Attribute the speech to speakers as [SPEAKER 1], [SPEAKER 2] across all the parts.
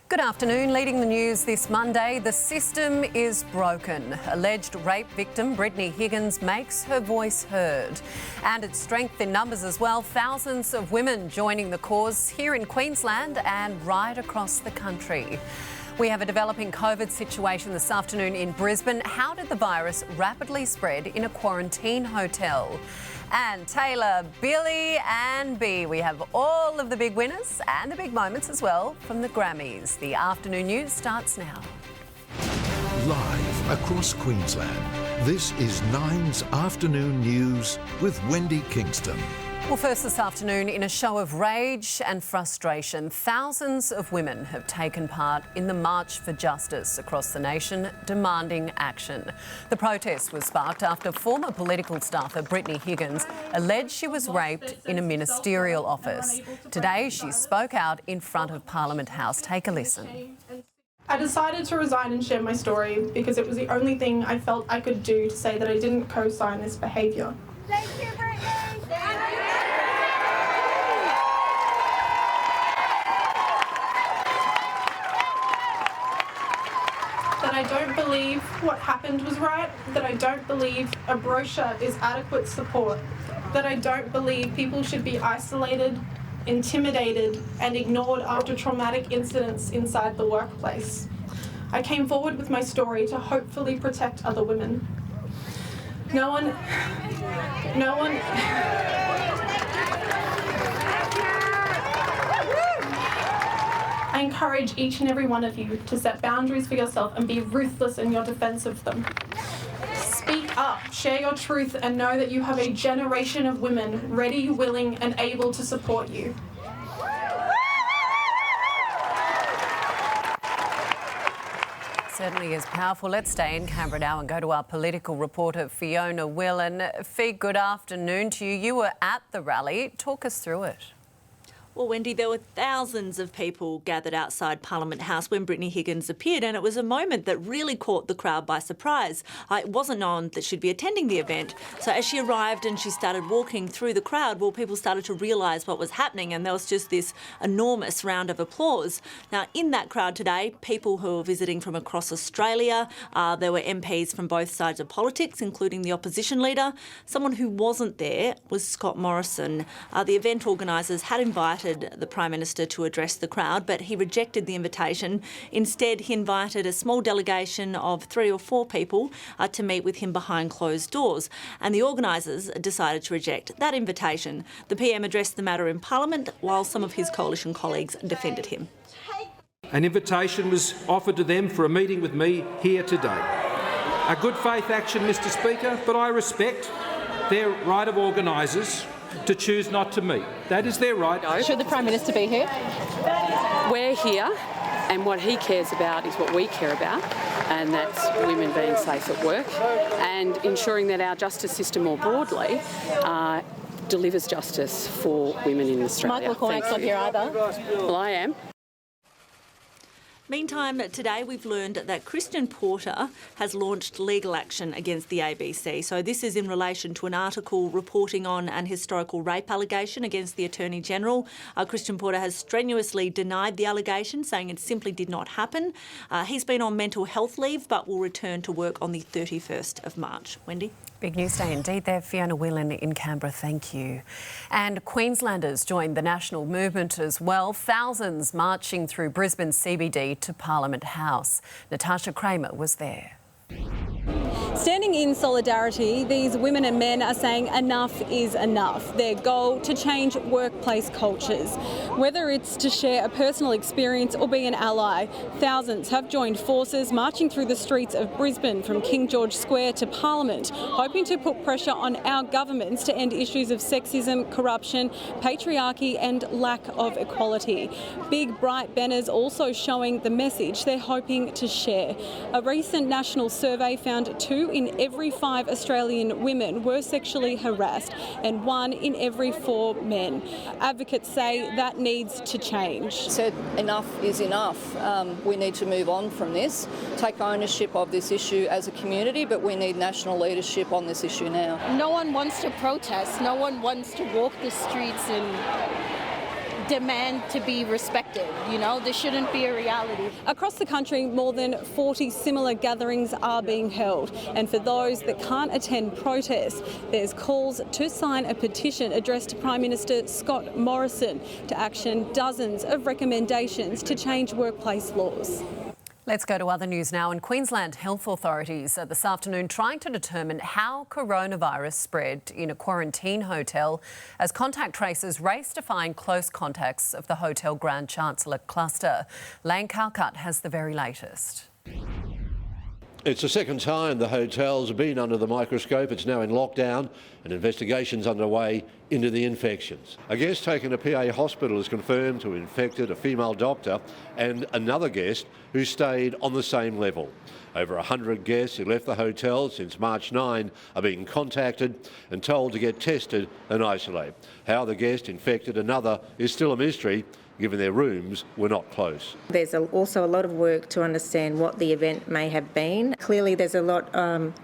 [SPEAKER 1] Good afternoon. Leading the news this Monday, the system is broken. Alleged rape victim Brittany Higgins makes her voice heard. And its strength in numbers as well. Thousands of women joining the cause here in Queensland and right across the country. We have a developing COVID situation this afternoon in Brisbane. How did the virus rapidly spread in a quarantine hotel? And Taylor, Billy and B. We have all of the big winners and the big moments as well from the Grammys. The afternoon news starts now.
[SPEAKER 2] Live across Queensland, this is Nine's Afternoon News with Wendy Kingston.
[SPEAKER 1] Well, first this afternoon, in a show of rage and frustration, thousands of women have taken part in the March for Justice across the nation, demanding action. The protest was sparked after former political staffer Brittany Higgins alleged she was raped in a ministerial office. Today, she spoke out in front of Parliament House. Take a listen.
[SPEAKER 3] I decided to resign and share my story because it was the only thing I felt I could do to say that I didn't co-sign this behaviour.
[SPEAKER 4] Thank you, Brittany.
[SPEAKER 3] That I don't believe what happened was right, that I don't believe a brochure is adequate support, that I don't believe people should be isolated, intimidated and ignored after traumatic incidents inside the workplace. I came forward with my story to hopefully protect other women. No one I encourage each and every one of you to set boundaries for yourself and be ruthless in your defence of them. Speak up, share your truth and know that you have a generation of women ready, willing and able to support you.
[SPEAKER 1] Certainly is powerful. Let's stay in Canberra now and go to our political reporter Fiona Whelan. Fee, good afternoon to you. You were at the rally. Talk us through it.
[SPEAKER 5] Well, Wendy, there were thousands of people gathered outside Parliament House when Brittany Higgins appeared, and it was a moment that really caught the crowd by surprise. It wasn't known that she'd be attending the event, so as she arrived and she started walking through the crowd, well, people started to realise what was happening, and there was just this enormous round of applause. Now, in that crowd today, people who were visiting from across Australia, there were MPs from both sides of politics, including the opposition leader. Someone who wasn't there was Scott Morrison. The event organisers had invited the Prime Minister to address the crowd, but he rejected the invitation. Instead, he invited a small delegation of 3 or 4 people to meet with him behind closed doors, and the organisers decided to reject that invitation. The PM addressed the matter in Parliament while some of his coalition colleagues defended him.
[SPEAKER 6] An invitation was offered to them for a meeting with me here today. A good faith action, Mr Speaker, but I respect their right of organisers to choose not to meet. That is their right.
[SPEAKER 7] Should the Prime Minister be here? We're here, and what he cares about is what we care about, and that's women being safe at work and ensuring that our justice system more broadly delivers justice for women in Australia.
[SPEAKER 4] Michael McCormack's not here either.
[SPEAKER 7] Well, I am.
[SPEAKER 5] Meantime, today we've learned that Christian Porter has launched legal action against the ABC. So this is in relation to an article reporting on an historical rape allegation against the Attorney-General. Christian Porter has strenuously denied the allegation, saying it simply did not happen. He's been on mental health leave but will return to work on the 31st of March. Wendy?
[SPEAKER 1] Big news day indeed there. Fiona Whelan in Canberra, thank you. And Queenslanders joined the national movement as well. Thousands marching through Brisbane CBD to Parliament House. Natasha Kramer was there.
[SPEAKER 8] Standing in solidarity, these women and men are saying enough is enough. Their goal to change workplace cultures. Whether it's to share a personal experience or be an ally, thousands have joined forces marching through the streets of Brisbane from King George Square to Parliament, hoping to put pressure on our governments to end issues of sexism, corruption, patriarchy and lack of equality. Big bright banners also showing the message they're hoping to share. A recent national survey found 2 in every 5 Australian women were sexually harassed and 1 in every 4 men. Advocates say that needs to change.
[SPEAKER 9] Said enough is enough. We need to move on from this, take ownership of this issue as a community, but we need national leadership on this issue now.
[SPEAKER 4] No one wants to protest. No one wants to walk the streets and demand to be respected. You know, this shouldn't be a reality.
[SPEAKER 8] Across the country, more than 40 similar gatherings are being held. And for those that can't attend protests, there's calls to sign a petition addressed to Prime Minister Scott Morrison to action dozens of recommendations to change workplace laws.
[SPEAKER 1] Let's go to other news now. In Queensland, health authorities are this afternoon trying to determine how coronavirus spread in a quarantine hotel as contact tracers race to find close contacts of the Hotel Grand Chancellor cluster. Lane Calcutt has the very latest.
[SPEAKER 10] It's the second time the hotel's been under the microscope. It's now in lockdown and investigations underway into the infections. A guest taken to PA hospital is confirmed to have infected a female doctor and another guest who stayed on the same level. Over 100 guests who left the hotel since March 9 are being contacted and told to get tested and isolate. How the guest infected another is still a mystery, given their rooms were not close.
[SPEAKER 11] There's also a lot of work to understand what the event may have been. Clearly there's a lot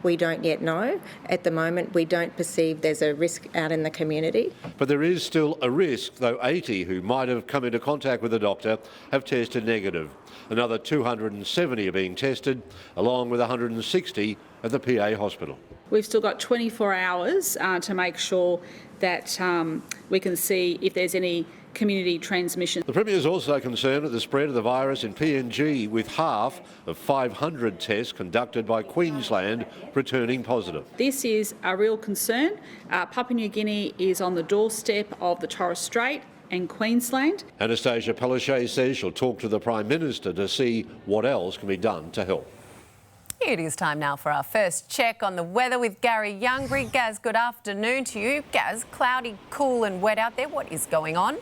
[SPEAKER 11] we don't yet know. At the moment we don't perceive there's a risk out in the community.
[SPEAKER 10] But there is still a risk, though 80 who might have come into contact with the doctor have tested negative. Another 270 are being tested, along with 160 at the PA hospital.
[SPEAKER 12] We've still got 24 hours to make sure that we can see if there's any community transmission.
[SPEAKER 10] The Premier is also concerned at the spread of the virus in PNG, with half of 500 tests conducted by Queensland returning positive.
[SPEAKER 12] This is a real concern. Papua New Guinea is on the doorstep of the Torres Strait and Queensland.
[SPEAKER 10] Anastasia Palaszczuk says she'll talk to the Prime Minister to see what else can be done to help.
[SPEAKER 1] It is time now for our first check on the weather with Gary Youngry. Gaz, good afternoon to you. Gaz, cloudy, cool and wet out there. What is going on?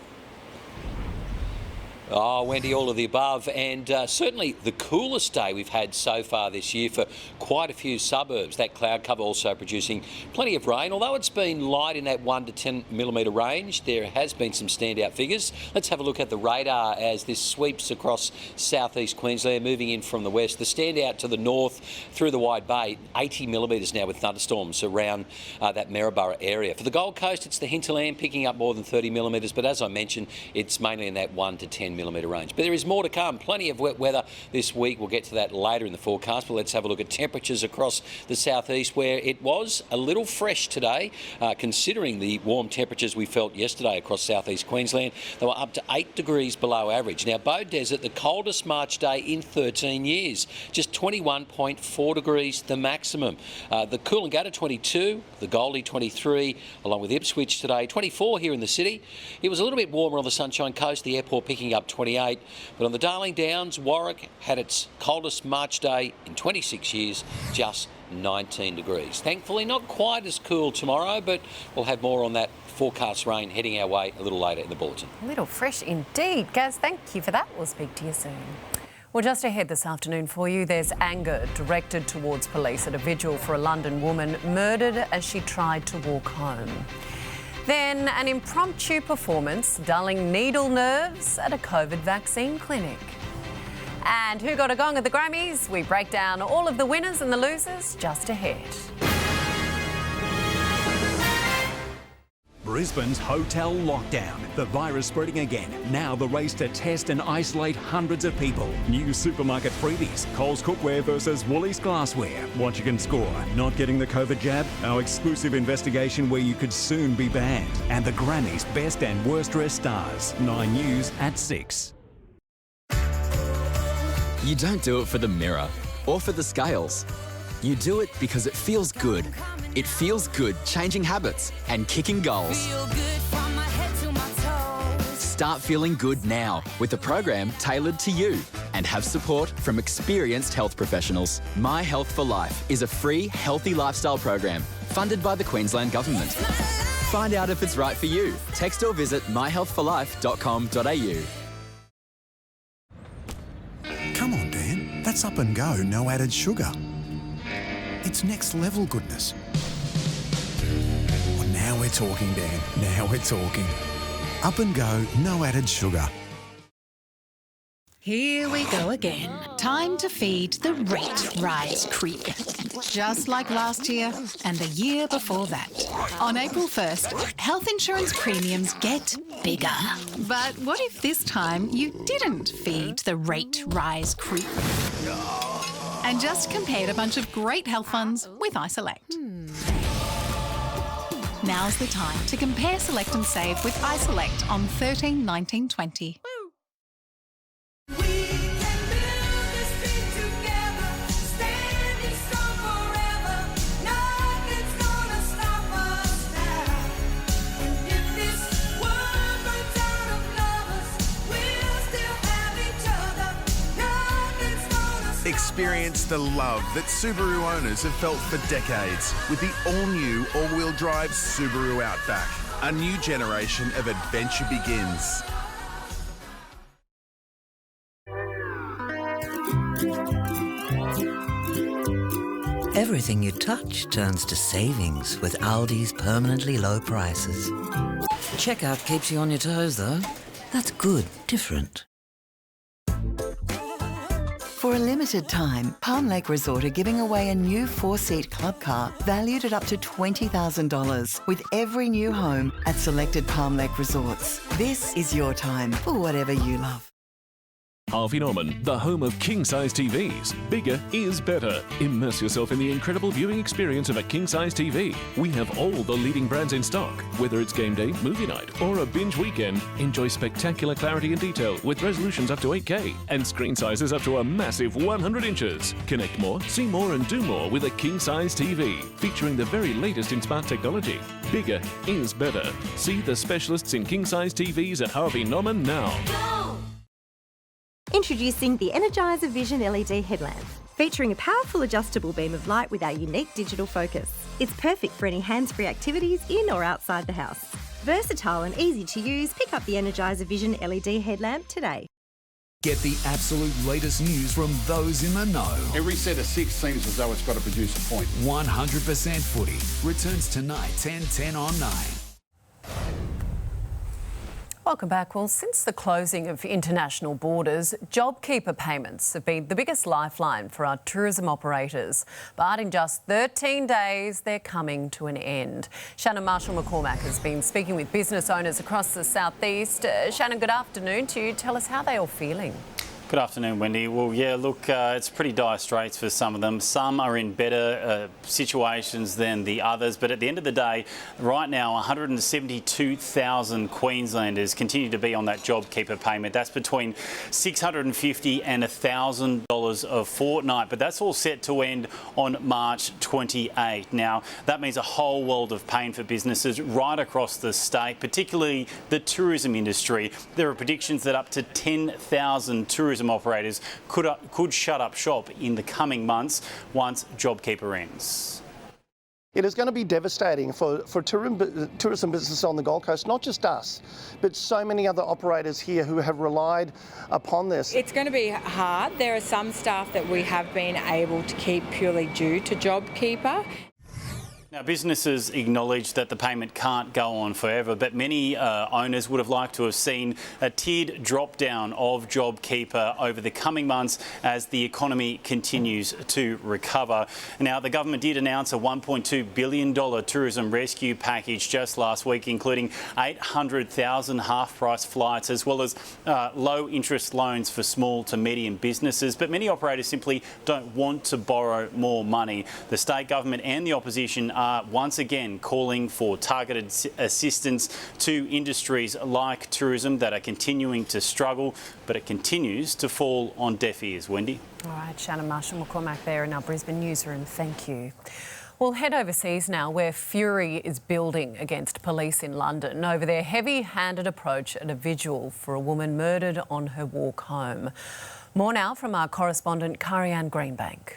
[SPEAKER 13] Oh, Wendy, all of the above, and certainly the coolest day we've had so far this year for quite a few suburbs. That cloud cover also producing plenty of rain. Although it's been light in that 1 to 10 millimetre range, there has been some standout figures. Let's have a look at the radar as this sweeps across southeast Queensland, moving in from the west. The standout to the north through the Wide Bay, 80 millimetres now with thunderstorms around that Maryborough area. For the Gold Coast, it's the hinterland picking up more than 30 millimetres, but as I mentioned, it's mainly in that 1 to 10 millimetre range. But there is more to come. Plenty of wet weather this week. We'll get to that later in the forecast, but let's have a look at temperatures across the southeast, where it was a little fresh today, considering the warm temperatures we felt yesterday across southeast Queensland. They were up to 8 degrees below average. Now, Bow Desert, the coldest March day in 13 years, just 21.4 degrees the maximum. The Coolangatta 22, the Goldie 23, along with Ipswich today, 24 here in the city. It was a little bit warmer on the Sunshine Coast, the airport picking up 28, but on the Darling Downs, Warwick had its coldest March day in 26 years, just 19 degrees. Thankfully, not quite as cool tomorrow, but we'll have more on that forecast rain heading our way a little later in the Bulletin.
[SPEAKER 1] A little fresh indeed. Gaz, thank you for that. We'll speak to you soon. Well, just ahead this afternoon for you, there's anger directed towards police at a vigil for a London woman murdered as she tried to walk home. Then an impromptu performance dulling needle nerves at a COVID vaccine clinic. And who got a gong at the Grammys? We break down all of the winners and the losers just ahead.
[SPEAKER 14] Brisbane's hotel lockdown. The virus spreading again. Now the race to test and isolate hundreds of people. New supermarket freebies. Coles Cookware versus Woolies Glassware. What you can score. Not getting the COVID jab? Our exclusive investigation where you could soon be banned. And the Grammys best and worst dressed stars. 9 News at 6.
[SPEAKER 15] You don't do it for the mirror or for the scales. You do it because it feels good. It feels good changing habits and kicking goals. Start feeling good now with a program tailored to you and have support from experienced health professionals. My Health for Life is a free, healthy lifestyle program funded by the Queensland Government. Find out if it's right for you. Text or visit myhealthforlife.com.au.
[SPEAKER 16] Come on, Dan. That's Up and Go, no added sugar. It's next level goodness. Well, now we're talking, Dan. Now we're talking. Up and Go, no added sugar.
[SPEAKER 17] Here we go again. Time to feed the rate rise creep. Just like last year and the year before that. On April 1st, health insurance premiums get bigger. But what if this time you didn't feed the rate rise creep? And just compared a bunch of great health funds with iSelect. Now's the time to compare, select and save with iSelect on 13 19 20.
[SPEAKER 18] Experience the love that Subaru owners have felt for decades with the all-new all-wheel drive Subaru Outback. A new generation of adventure begins.
[SPEAKER 19] Everything you touch turns to savings with Aldi's permanently low prices. Checkout keeps you on your toes, though. That's good, different.
[SPEAKER 20] For a limited time, Palm Lake Resort are giving away a new 4-seat club car valued at up to $20,000 with every new home at selected Palm Lake Resorts. This is your time for whatever you love.
[SPEAKER 14] Harvey Norman, the home of king-size TVs. Bigger is better. Immerse yourself in the incredible viewing experience of a king-size TV. We have all the leading brands in stock. Whether it's game day, movie night, or a binge weekend, enjoy spectacular clarity and detail with resolutions up to 8K and screen sizes up to a massive 100 inches. Connect more, see more, and do more with a king-size TV, featuring the very latest in smart technology. Bigger is better. See the specialists in king-size TVs at Harvey Norman now.
[SPEAKER 21] Introducing the Energizer Vision LED headlamp, featuring a powerful adjustable beam of light with our unique digital focus. It's perfect for any hands-free activities in or outside the house. Versatile and easy to use, pick up the Energizer Vision LED headlamp today.
[SPEAKER 22] Get the absolute latest news from those in the know.
[SPEAKER 23] Every set of 6 seems as though it's got to produce a point.
[SPEAKER 22] 100% footy returns tonight, 10:10 on 9.
[SPEAKER 1] Welcome back. Well, since the closing of international borders, JobKeeper payments have been the biggest lifeline for our tourism operators. But in just 13 days, they're coming to an end. Shannon Marshall-McCormack has been speaking with business owners across the southeast. Shannon, good afternoon to you. Tell us how they're all feeling.
[SPEAKER 24] Good afternoon, Wendy. Well, yeah, look, it's pretty dire straits for some of them. Some are in better situations than the others, but at the end of the day, right now, 172,000 Queenslanders continue to be on that JobKeeper payment. That's between $650 and $1,000 a fortnight, but that's all set to end on March 28. Now, that means a whole world of pain for businesses right across the state, particularly the tourism industry. There are predictions that up to 10,000 tourism operators could shut up shop in the coming months once JobKeeper ends.
[SPEAKER 25] It is going to be devastating for tourism business on the Gold Coast, not just us, but so many other operators here who have relied upon this.
[SPEAKER 26] It's going to be hard. There are some staff that we have been able to keep purely due to JobKeeper.
[SPEAKER 24] Now, businesses acknowledge that the payment can't go on forever, but many owners would have liked to have seen a tiered drop down of JobKeeper over the coming months as the economy continues to recover. Now, the government did announce a $1.2 billion tourism rescue package just last week, including 800,000 half-price flights, as well as low-interest loans for small to medium businesses. But many operators simply don't want to borrow more money. The state government and the opposition are once again calling for targeted assistance to industries like tourism that are continuing to struggle, but it continues to fall on deaf ears. Wendy?
[SPEAKER 1] All right, Shannon Marshall-McCormack there in our Brisbane newsroom. Thank you. We'll head overseas now, where fury is building against police in London over their heavy-handed approach at a vigil for a woman murdered on her walk home. More now from our correspondent, Karianne Greenbank.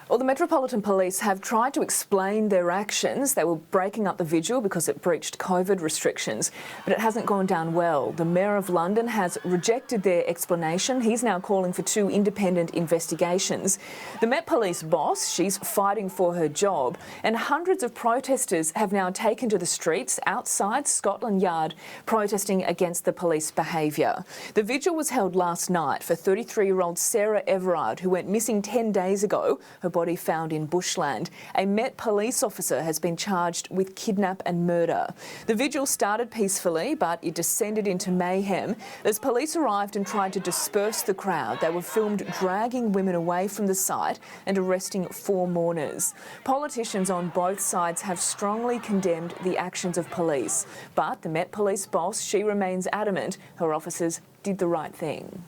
[SPEAKER 2] Well, the Metropolitan Police have tried to explain their actions. They were breaking up the vigil because it breached COVID restrictions, but it hasn't gone down well. The Mayor of London has rejected their explanation. He's now calling for 2 independent investigations. The Met Police boss, she's fighting for her job, and hundreds of protesters have now taken to the streets outside Scotland Yard protesting against the police behaviour. The vigil was held last night for 33-year-old Sarah Everard, who went missing 10 days ago. Her body found in bushland. A Met police officer has been charged with kidnap and murder. The vigil started peacefully, but it descended into mayhem as police arrived and tried to disperse the crowd. They were filmed dragging women away from the site and arresting 4 mourners. Politicians on both sides have strongly condemned the actions of police, but the Met Police boss, she remains adamant her officers did the right thing.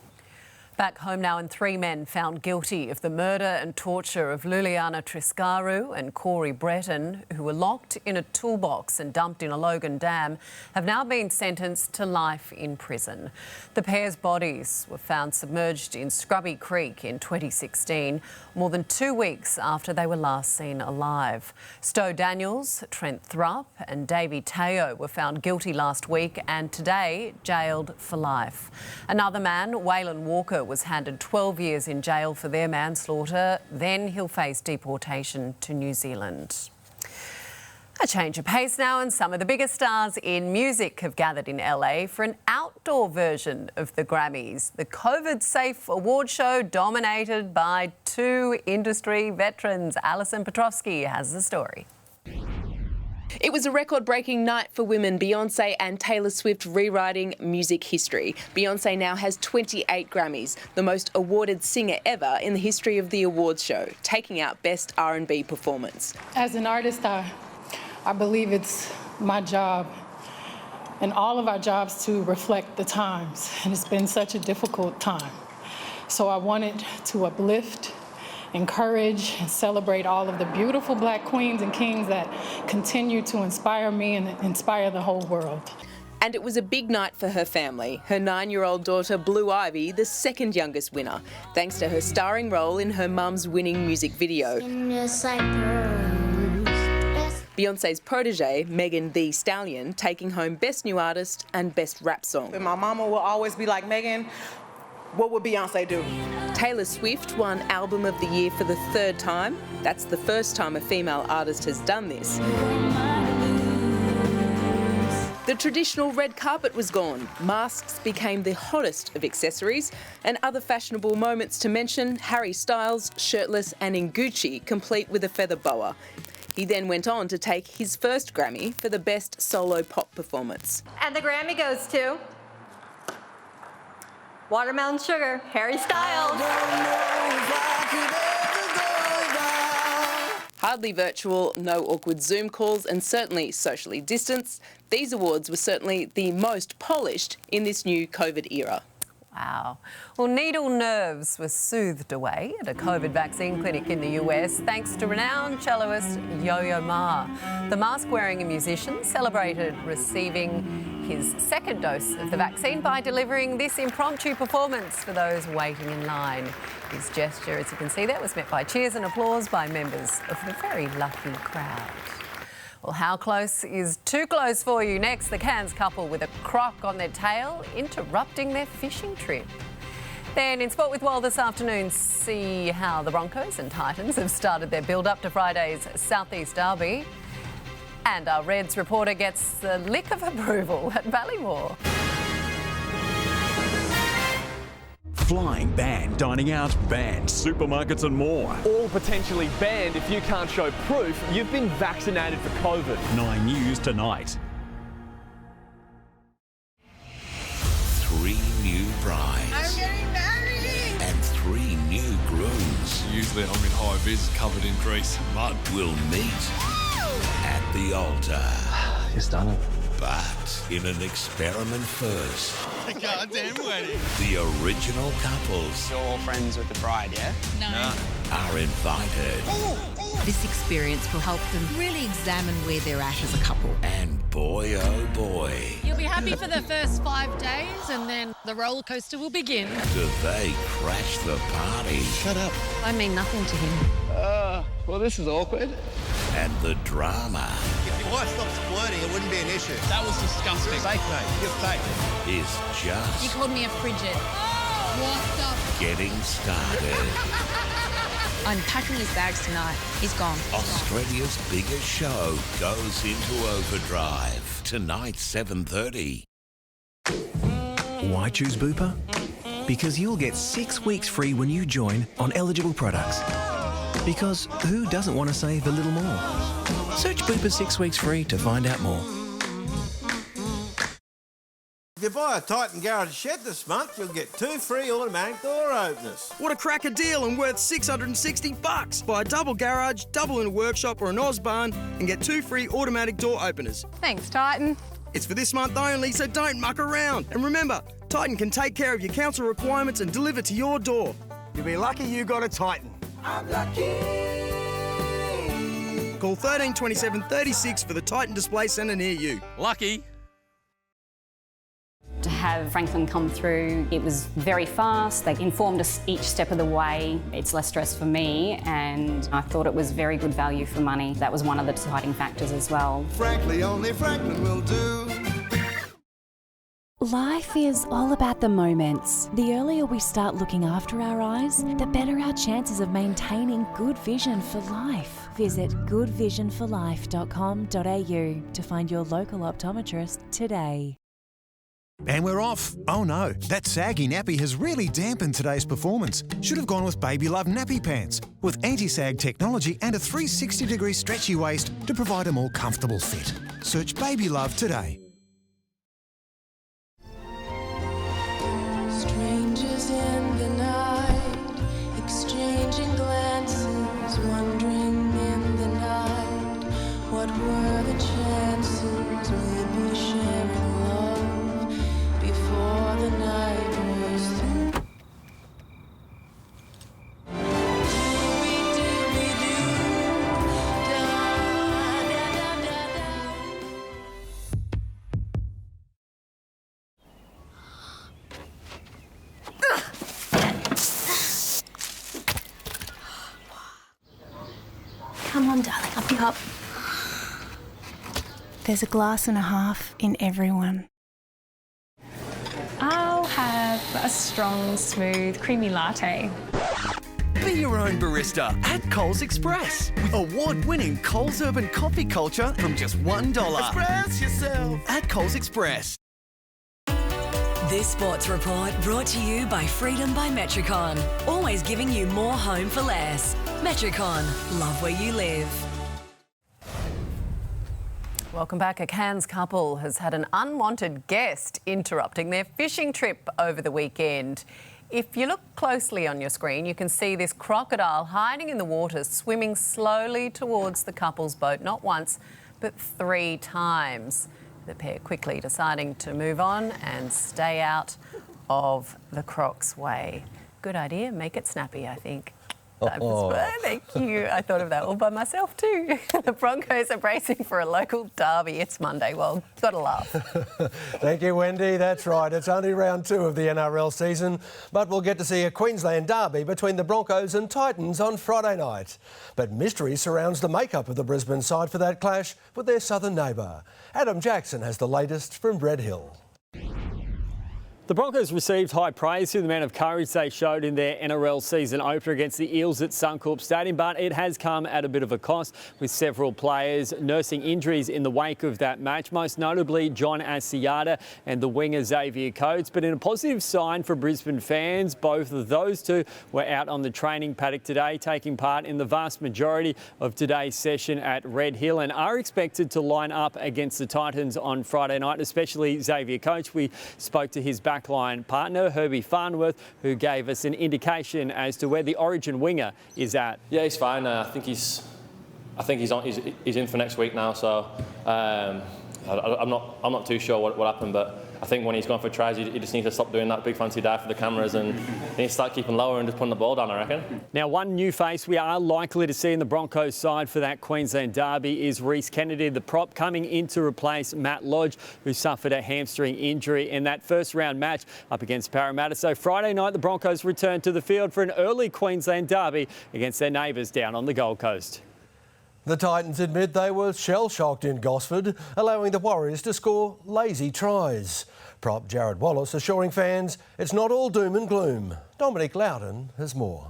[SPEAKER 1] Back home now, and 3 men found guilty of the murder and torture of Luliana Triscaru and Corey Breton, who were locked in a toolbox and dumped in a Logan dam, have now been sentenced to life in prison. The pair's bodies were found submerged in Scrubby Creek in 2016, more than 2 weeks after they were last seen alive. Stowe Daniels, Trent Thrupp and Davey Teo were found guilty last week and today jailed for life. Another man, Waylon Walker, was handed 12 years in jail for their manslaughter. Then he'll face deportation to New Zealand. A change of pace now, and some of the biggest stars in music have gathered in LA for an outdoor version of the Grammys. The COVID-safe award show dominated by 2 industry veterans. Alison Petrovsky has the story.
[SPEAKER 3] It was a record-breaking night for women, Beyonce and Taylor Swift rewriting music history. Beyonce now has 28 Grammys, the most awarded singer ever in the history of the awards show, taking out Best R&B Performance.
[SPEAKER 5] As an artist, I believe it's my job and all of our jobs to reflect the times, and it's been such a difficult time. So I wanted to uplift, encourage and celebrate all of the beautiful Black queens and kings that continue to inspire me and inspire the whole world.
[SPEAKER 3] And it was a big night for her family. Her 9-year-old daughter, Blue Ivy, the second youngest winner, thanks to her starring role in her mum's winning music video. Beyonce's protege, Megan Thee Stallion, taking home Best New Artist and Best Rap Song.
[SPEAKER 6] And my mama will always be like, Megan, what would Beyonce do?
[SPEAKER 3] Taylor Swift won Album of the Year for the 3rd time. That's the first time a female artist has done this. The traditional red carpet was gone. Masks became the hottest of accessories, and other fashionable moments to mention, Harry Styles, shirtless and in Gucci, complete with a feather boa. He then went on to take his first Grammy for the Best Solo Pop Performance.
[SPEAKER 21] And the Grammy goes to Watermelon Sugar, Harry Styles.
[SPEAKER 3] Hardly virtual, no awkward Zoom calls, and certainly socially distanced, these awards were certainly the most polished in this new COVID era.
[SPEAKER 1] Wow. Well, needle nerves were soothed away at a COVID vaccine clinic in the US thanks to renowned celloist Yo-Yo Ma. The mask-wearing musician celebrated receiving his 2nd dose of the vaccine by delivering this impromptu performance for those waiting in line. His gesture, as you can see there, was met by cheers and applause by members of the very lucky crowd. Well, how close is too close for you? Next, the Cairns couple with a croc on their tail interrupting their fishing trip. Then in Sport with Well this afternoon, see how the Broncos and Titans have started their build-up to Friday's Southeast Derby. And our Reds reporter gets the lick of approval at Ballymore.
[SPEAKER 14] Flying banned, dining out banned, supermarkets and more.
[SPEAKER 7] All potentially banned if you can't show proof you've been vaccinated for COVID.
[SPEAKER 14] 9 News tonight.
[SPEAKER 9] 3 new brides.
[SPEAKER 27] I'm getting married!
[SPEAKER 9] And 3 new grooms.
[SPEAKER 28] Usually I'm in high vis covered in grease and mud.
[SPEAKER 9] Will meet at the altar.
[SPEAKER 7] You're stunning.
[SPEAKER 9] But in an experiment first.
[SPEAKER 28] The goddamn wedding.
[SPEAKER 9] The original couples.
[SPEAKER 7] You're all friends with the bride, yeah?
[SPEAKER 28] No.
[SPEAKER 9] Are invited.
[SPEAKER 29] This experience will help them really examine where they're at as a couple.
[SPEAKER 9] And boy, oh boy.
[SPEAKER 4] You'll be happy for the first 5 days and then the roller coaster will begin.
[SPEAKER 9] Do they crash the party?
[SPEAKER 4] Shut up. I mean nothing to him.
[SPEAKER 28] Well, this is awkward.
[SPEAKER 9] And the drama
[SPEAKER 8] If your wife stopped squirting, it wouldn't be an issue.
[SPEAKER 28] That was disgusting.
[SPEAKER 8] You're safe, mate. You're safe.
[SPEAKER 9] is
[SPEAKER 4] You
[SPEAKER 9] just
[SPEAKER 4] called me a frigid. What the?
[SPEAKER 9] getting started.
[SPEAKER 10] I'm packing his bags tonight. He's gone.
[SPEAKER 9] Australia's biggest show goes into overdrive. Tonight, 7:30.
[SPEAKER 11] Why choose Bupa? Because you'll get 6 weeks free when you join on eligible products. Because who doesn't want to save a little more? Search Bupa 6 weeks free to find out more.
[SPEAKER 8] If you buy a Titan garage shed this month, you'll get 2 free automatic door openers.
[SPEAKER 12] What a cracker deal and worth $660. Buy a double garage, double in a workshop or an Osbarn and get 2 free automatic door openers.
[SPEAKER 13] Thanks, Titan.
[SPEAKER 12] It's for this month only, so don't muck around. And remember, Titan can take care of your council requirements and deliver to your door.
[SPEAKER 8] You'll be lucky you got a Titan. I'm lucky.
[SPEAKER 12] Call 13 27 36 for the Titan Display Centre near you.
[SPEAKER 28] Lucky.
[SPEAKER 15] To have Franklin come through, it was very fast. They informed us each step of the way. It's less stress for me, and I thought it was very good value for money. That was one of the deciding factors as well.
[SPEAKER 8] Frankly, only Franklin will do.
[SPEAKER 16] Life is all about the moments. The earlier we start looking after our eyes, the better our chances of maintaining good vision for life. Visit goodvisionforlife.com.au to find your local optometrist today.
[SPEAKER 29] And we're off. Oh no, that saggy nappy has really dampened today's performance. Should have gone with Baby Love nappy pants with anti-sag technology and a 360-degree stretchy waist to provide a more comfortable fit. Search Baby Love today.
[SPEAKER 30] Strangers in the night, exchanging glances, wondering in the night, what were the chances we'd be sharing love before the night was through.
[SPEAKER 31] Come on, darling, up you hop. There's a glass and a half in everyone.
[SPEAKER 32] I'll have a strong, smooth, creamy latte.
[SPEAKER 22] Be your own barista at Coles Express. With award-winning Coles Urban coffee culture from just $1.
[SPEAKER 8] Express yourself
[SPEAKER 22] At Coles Express.
[SPEAKER 33] This Sports Report brought to you by Freedom by Metricon. Always giving you more home for less. Metricon, love where you live.
[SPEAKER 1] Welcome back. A Cairns couple has had an unwanted guest interrupting their fishing trip over the weekend. If you look closely on your screen, you can see this crocodile hiding in the waters, swimming slowly towards the couple's boat, not once, but 3 times. The pair quickly deciding to move on and stay out of the croc's way. Good idea. Make it snappy, I think. Thank you. I thought of that all by myself too. The Broncos are bracing for a local derby. It's Monday. Well, got to laugh.
[SPEAKER 33] Thank you, Wendy. That's right. It's only round 2 of the NRL season, but we'll get to see a Queensland derby between the Broncos and Titans on Friday night. But mystery surrounds the makeup of the Brisbane side for that clash with their southern neighbour. Adam Jackson has the latest from Red Hill.
[SPEAKER 34] The Broncos received high praise for the amount of courage they showed in their NRL season opener against the Eels at Suncorp Stadium, but it has come at a bit of a cost, with several players nursing injuries in the wake of that match, most notably John Asiata and the winger Xavier Coates. But in a positive sign for Brisbane fans, both of those two were out on the training paddock today, taking part in the vast majority of today's session at Red Hill, and are expected to line up against the Titans on Friday night, especially Xavier Coates. We spoke to his backline partner, Herbie Farnworth, who gave us an indication as to where the Origin winger is at.
[SPEAKER 35] Yeah, he's fine. I think he's in for next week now. So I'm not too sure what happened, but
[SPEAKER 2] I think when he's gone for tries, he just needs to stop doing that big fancy dive for the cameras and he needs to start keeping lower and just putting the ball down, I reckon.
[SPEAKER 34] Now, one new face we are likely to see in the Broncos side for that Queensland derby is Reece Kennedy, the prop, coming in to replace Matt Lodge, who suffered a hamstring injury in that first round match up against Parramatta. So Friday night, the Broncos return to the field for an early Queensland derby against their neighbours down on the Gold Coast.
[SPEAKER 33] The Titans admit they were shell-shocked in Gosford, allowing the Warriors to score lazy tries. Prop Jared Wallace assuring fans it's not all doom and gloom. Dominic Loudon has more.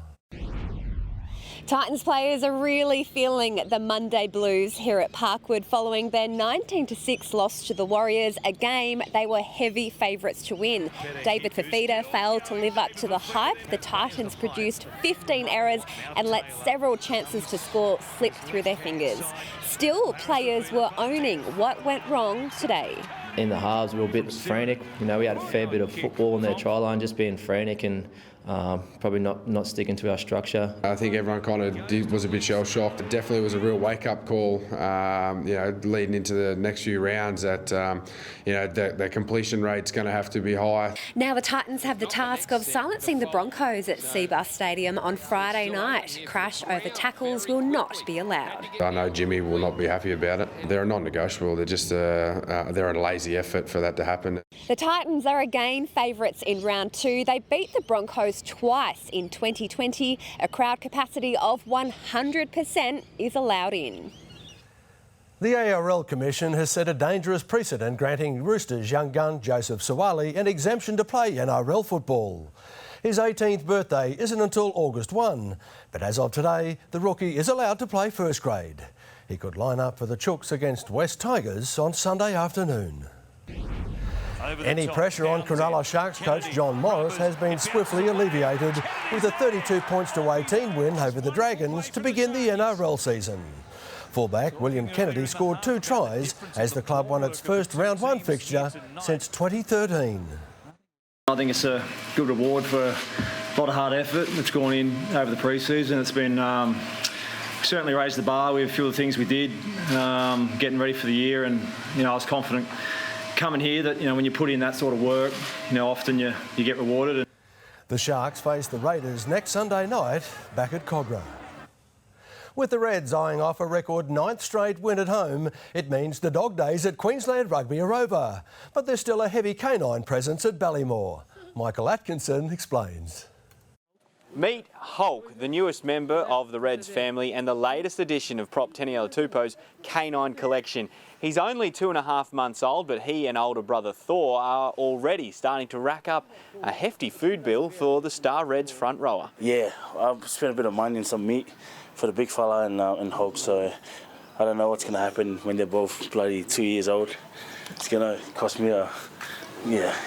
[SPEAKER 3] Titans players are really feeling the Monday blues here at Parkwood following their 19-6 loss to the Warriors, a game they were heavy favourites to win. David Fafita failed to live up to the hype. The Titans produced 15 errors and let several chances to score slip through their fingers. Still, players were owning what went wrong today.
[SPEAKER 5] In the halves, we were a bit frantic. You know, we had a fair bit of football on their try line, just being frantic and probably not sticking to our structure.
[SPEAKER 6] I think everyone kind of was a bit shell-shocked. It definitely was a real wake-up call, you know, leading into the next few rounds that, you know, the completion rate's going to have to be high.
[SPEAKER 3] Now the Titans have the task of silencing the Broncos at Seabus Stadium on Friday night. Crash over tackles will not be allowed.
[SPEAKER 6] I know Jimmy will not be happy about it. They're non-negotiable. They're just they're a lazy effort for that to happen.
[SPEAKER 3] The Titans are again favourites in round 2. They beat the Broncos twice in 2020. A crowd capacity of 100% is allowed in.
[SPEAKER 33] The ARL Commission has set a dangerous precedent, granting Roosters young gun Joseph Sawali an exemption to play NRL football. His 18th birthday isn't until August 1, but as of today, the rookie is allowed to play first grade. He could line up for the Chooks against West Tigers on Sunday afternoon. Any pressure on Cronulla Sharks coach John Morris has been swiftly alleviated with a 32 points to 18 win over the Dragons to begin the NRL season. Fullback William Kennedy scored 2 tries as the club won its first round 1 fixture since 2013.
[SPEAKER 13] I think it's a good reward for a lot of hard effort that's gone in over the pre-season. It's been certainly raised the bar with a few of the things we did, getting ready for the year, and you know, I was confident coming here that, you know, when you put in that sort of work, you know, often you get rewarded.
[SPEAKER 33] The Sharks face the Raiders next Sunday night back at Cogra. With the Reds eyeing off a record 9th straight win at home, it means the dog days at Queensland Rugby are over. But there's still a heavy canine presence at Ballymore. Michael Atkinson explains.
[SPEAKER 17] Meet Hulk, the newest member of the Reds family and the latest edition of Prop Teniela Tupou's canine collection. He's only 2.5 months old, but he and older brother Thor are already starting to rack up a hefty food bill for the Star Reds front rower.
[SPEAKER 18] Yeah, I've spent a bit of money on some meat for the big fella and Hulk, so I don't know what's going to happen when they're both bloody 2 years old. It's going to cost me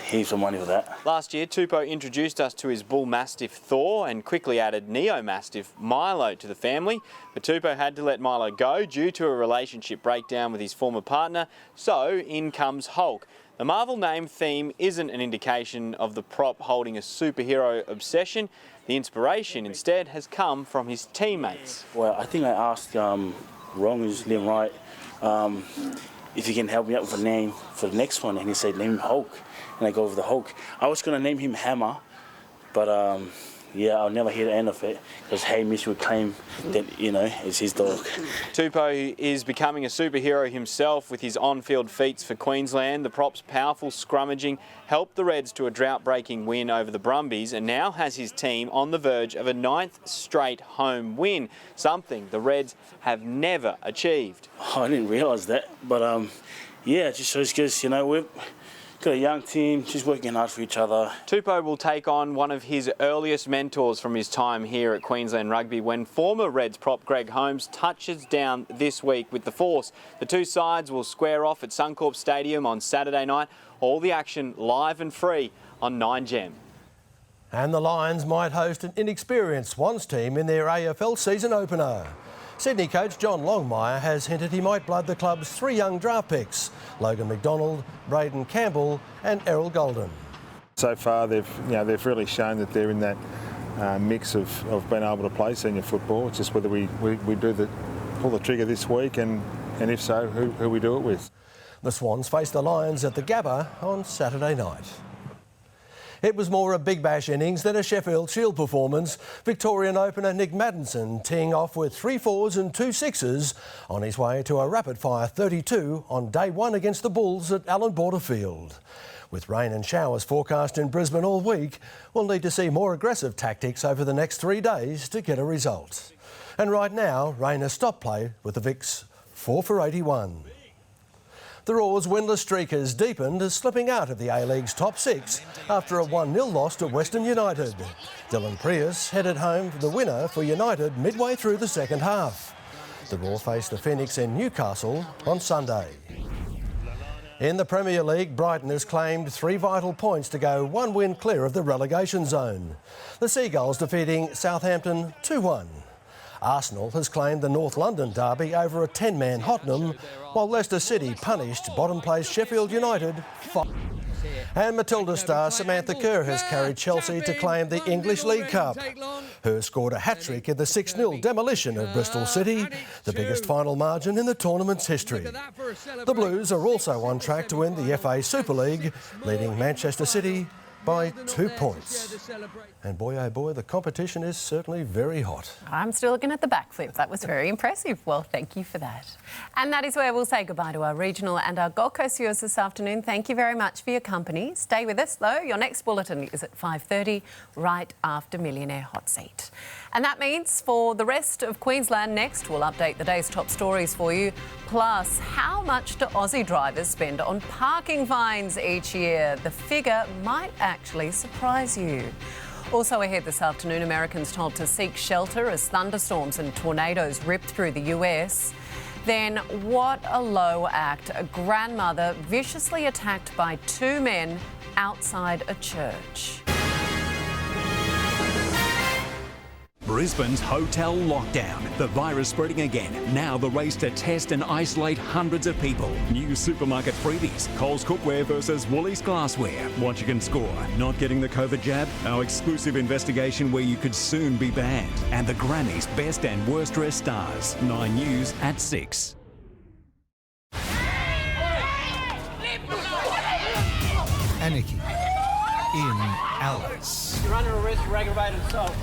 [SPEAKER 18] heaps of money for that.
[SPEAKER 17] Last year, Tupou introduced us to his bull mastiff Thor and quickly added neo mastiff Milo to the family. But Tupou had to let Milo go due to a relationship breakdown with his former partner, so in comes Hulk. The Marvel name theme isn't an indication of the prop holding a superhero obsession. The inspiration instead has come from his teammates.
[SPEAKER 18] Well, I think I asked Wrong, who's Liam Wright, if he can help me out with a name for the next one, and he said name him Hulk, and I go with the Hulk. I was going to name him Hammer, but yeah, I'll never hear the end of it because Hamish would claim that, you know, it's his dog.
[SPEAKER 17] Tupou is becoming a superhero himself with his on-field feats for Queensland. The prop's powerful scrummaging helped the Reds to a drought-breaking win over the Brumbies and now has his team on the verge of a 9th straight home win, something the Reds have never achieved.
[SPEAKER 18] Oh, I didn't realise that, but yeah, it just shows because, you know, we've got a young team, just working hard for each other.
[SPEAKER 17] Tupou will take on one of his earliest mentors from his time here at Queensland Rugby when former Reds prop Greg Holmes touches down this week with the Force. The two sides will square off at Suncorp Stadium on Saturday night. All the action live and free on 9Gem.
[SPEAKER 33] And the Lions might host an inexperienced Swans team in their AFL season opener. Sydney coach John Longmire has hinted he might blood the club's 3 young draft picks, Logan McDonald, Braden Campbell and Errol Golden.
[SPEAKER 19] So far they've really shown that they're in that mix of being able to play senior football. It's just whether we pull the trigger this week and if so, who we do it with.
[SPEAKER 33] The Swans face the Lions at the Gabba on Saturday night. It was more a Big Bash innings than a Sheffield Shield performance. Victorian opener Nick Maddinson teeing off with 3 fours and 2 sixes on his way to a rapid-fire 32 on day 1 against the Bulls at Allan Border Field. With rain and showers forecast in Brisbane all week, we'll need to see more aggressive tactics over the next 3 days to get a result. And right now, rain has stopped play with the Vicks 4 for 81. The Raw's winless streak has deepened, slipping out of the A-League's top 6 after a 1-0 loss to Western United. Dylan Prius headed home the winner for United midway through the second half. The Raw face the Phoenix in Newcastle on Sunday. In the Premier League, Brighton has claimed 3 vital points to go 1 win clear of the relegation zone. The Seagulls defeating Southampton 2-1. Arsenal has claimed the North London derby over a 10-man Tottenham, while Leicester City punished bottom-place Sheffield United 5. And Matilda star Samantha Kerr has carried Chelsea to claim the English League Cup. Her scored a hat-trick in the 6-0 demolition of Bristol City, the biggest final margin in the tournament's history. The Blues are also on track to win the FA Super League, leading Manchester City by 2 points. And boy, oh boy, the competition is certainly very hot.
[SPEAKER 1] I'm still looking at the backflip. That was very impressive. Well, thank you for that. And that is where we'll say goodbye to our regional and our Gold Coast viewers this afternoon. Thank you very much for your company. Stay with us, though. Your next bulletin is at 5:30, right after Millionaire Hot Seat. And that means for the rest of Queensland next, we'll update the day's top stories for you. Plus, how much do Aussie drivers spend on parking fines each year? The figure might actually surprise you. Also ahead this afternoon, Americans told to seek shelter as thunderstorms and tornadoes ripped through the US. Then what a low act. A grandmother viciously attacked by 2 men outside a church.
[SPEAKER 4] Brisbane's hotel lockdown. The virus spreading again. Now the race to test and isolate hundreds of people. New supermarket freebies. Coles Cookware versus Woolies Glassware. What you can score. Not getting the COVID jab. Our exclusive investigation where you could soon be banned. And the Grammys best and worst dressed stars. 9 News at 6.
[SPEAKER 7] Anarchy in Alice.
[SPEAKER 9] You're under arrest for aggravated assault.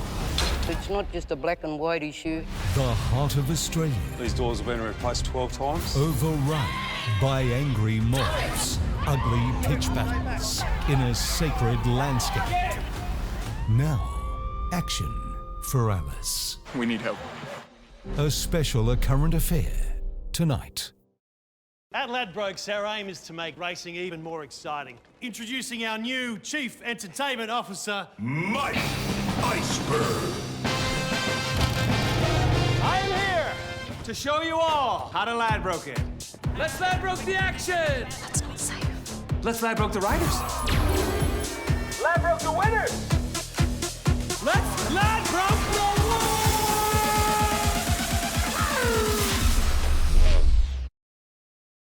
[SPEAKER 9] It's not just a black and white issue.
[SPEAKER 7] The heart of Australia.
[SPEAKER 10] These doors have been replaced 12 times.
[SPEAKER 7] Overrun by angry mobs, ugly pitch battles in a sacred landscape. Now, action for Alice.
[SPEAKER 10] We need help.
[SPEAKER 7] A special A Current Affair tonight.
[SPEAKER 11] At Ladbrokes, our aim is to make racing even more exciting. Introducing our new Chief Entertainment Officer,
[SPEAKER 12] Mike Iceberg.
[SPEAKER 11] I am here to show you all how to Ladbroke it. Let's Ladbroke the action!
[SPEAKER 7] That's not safe.
[SPEAKER 11] Let's Ladbroke the riders. Ladbroke the winners! Let's Ladbroke the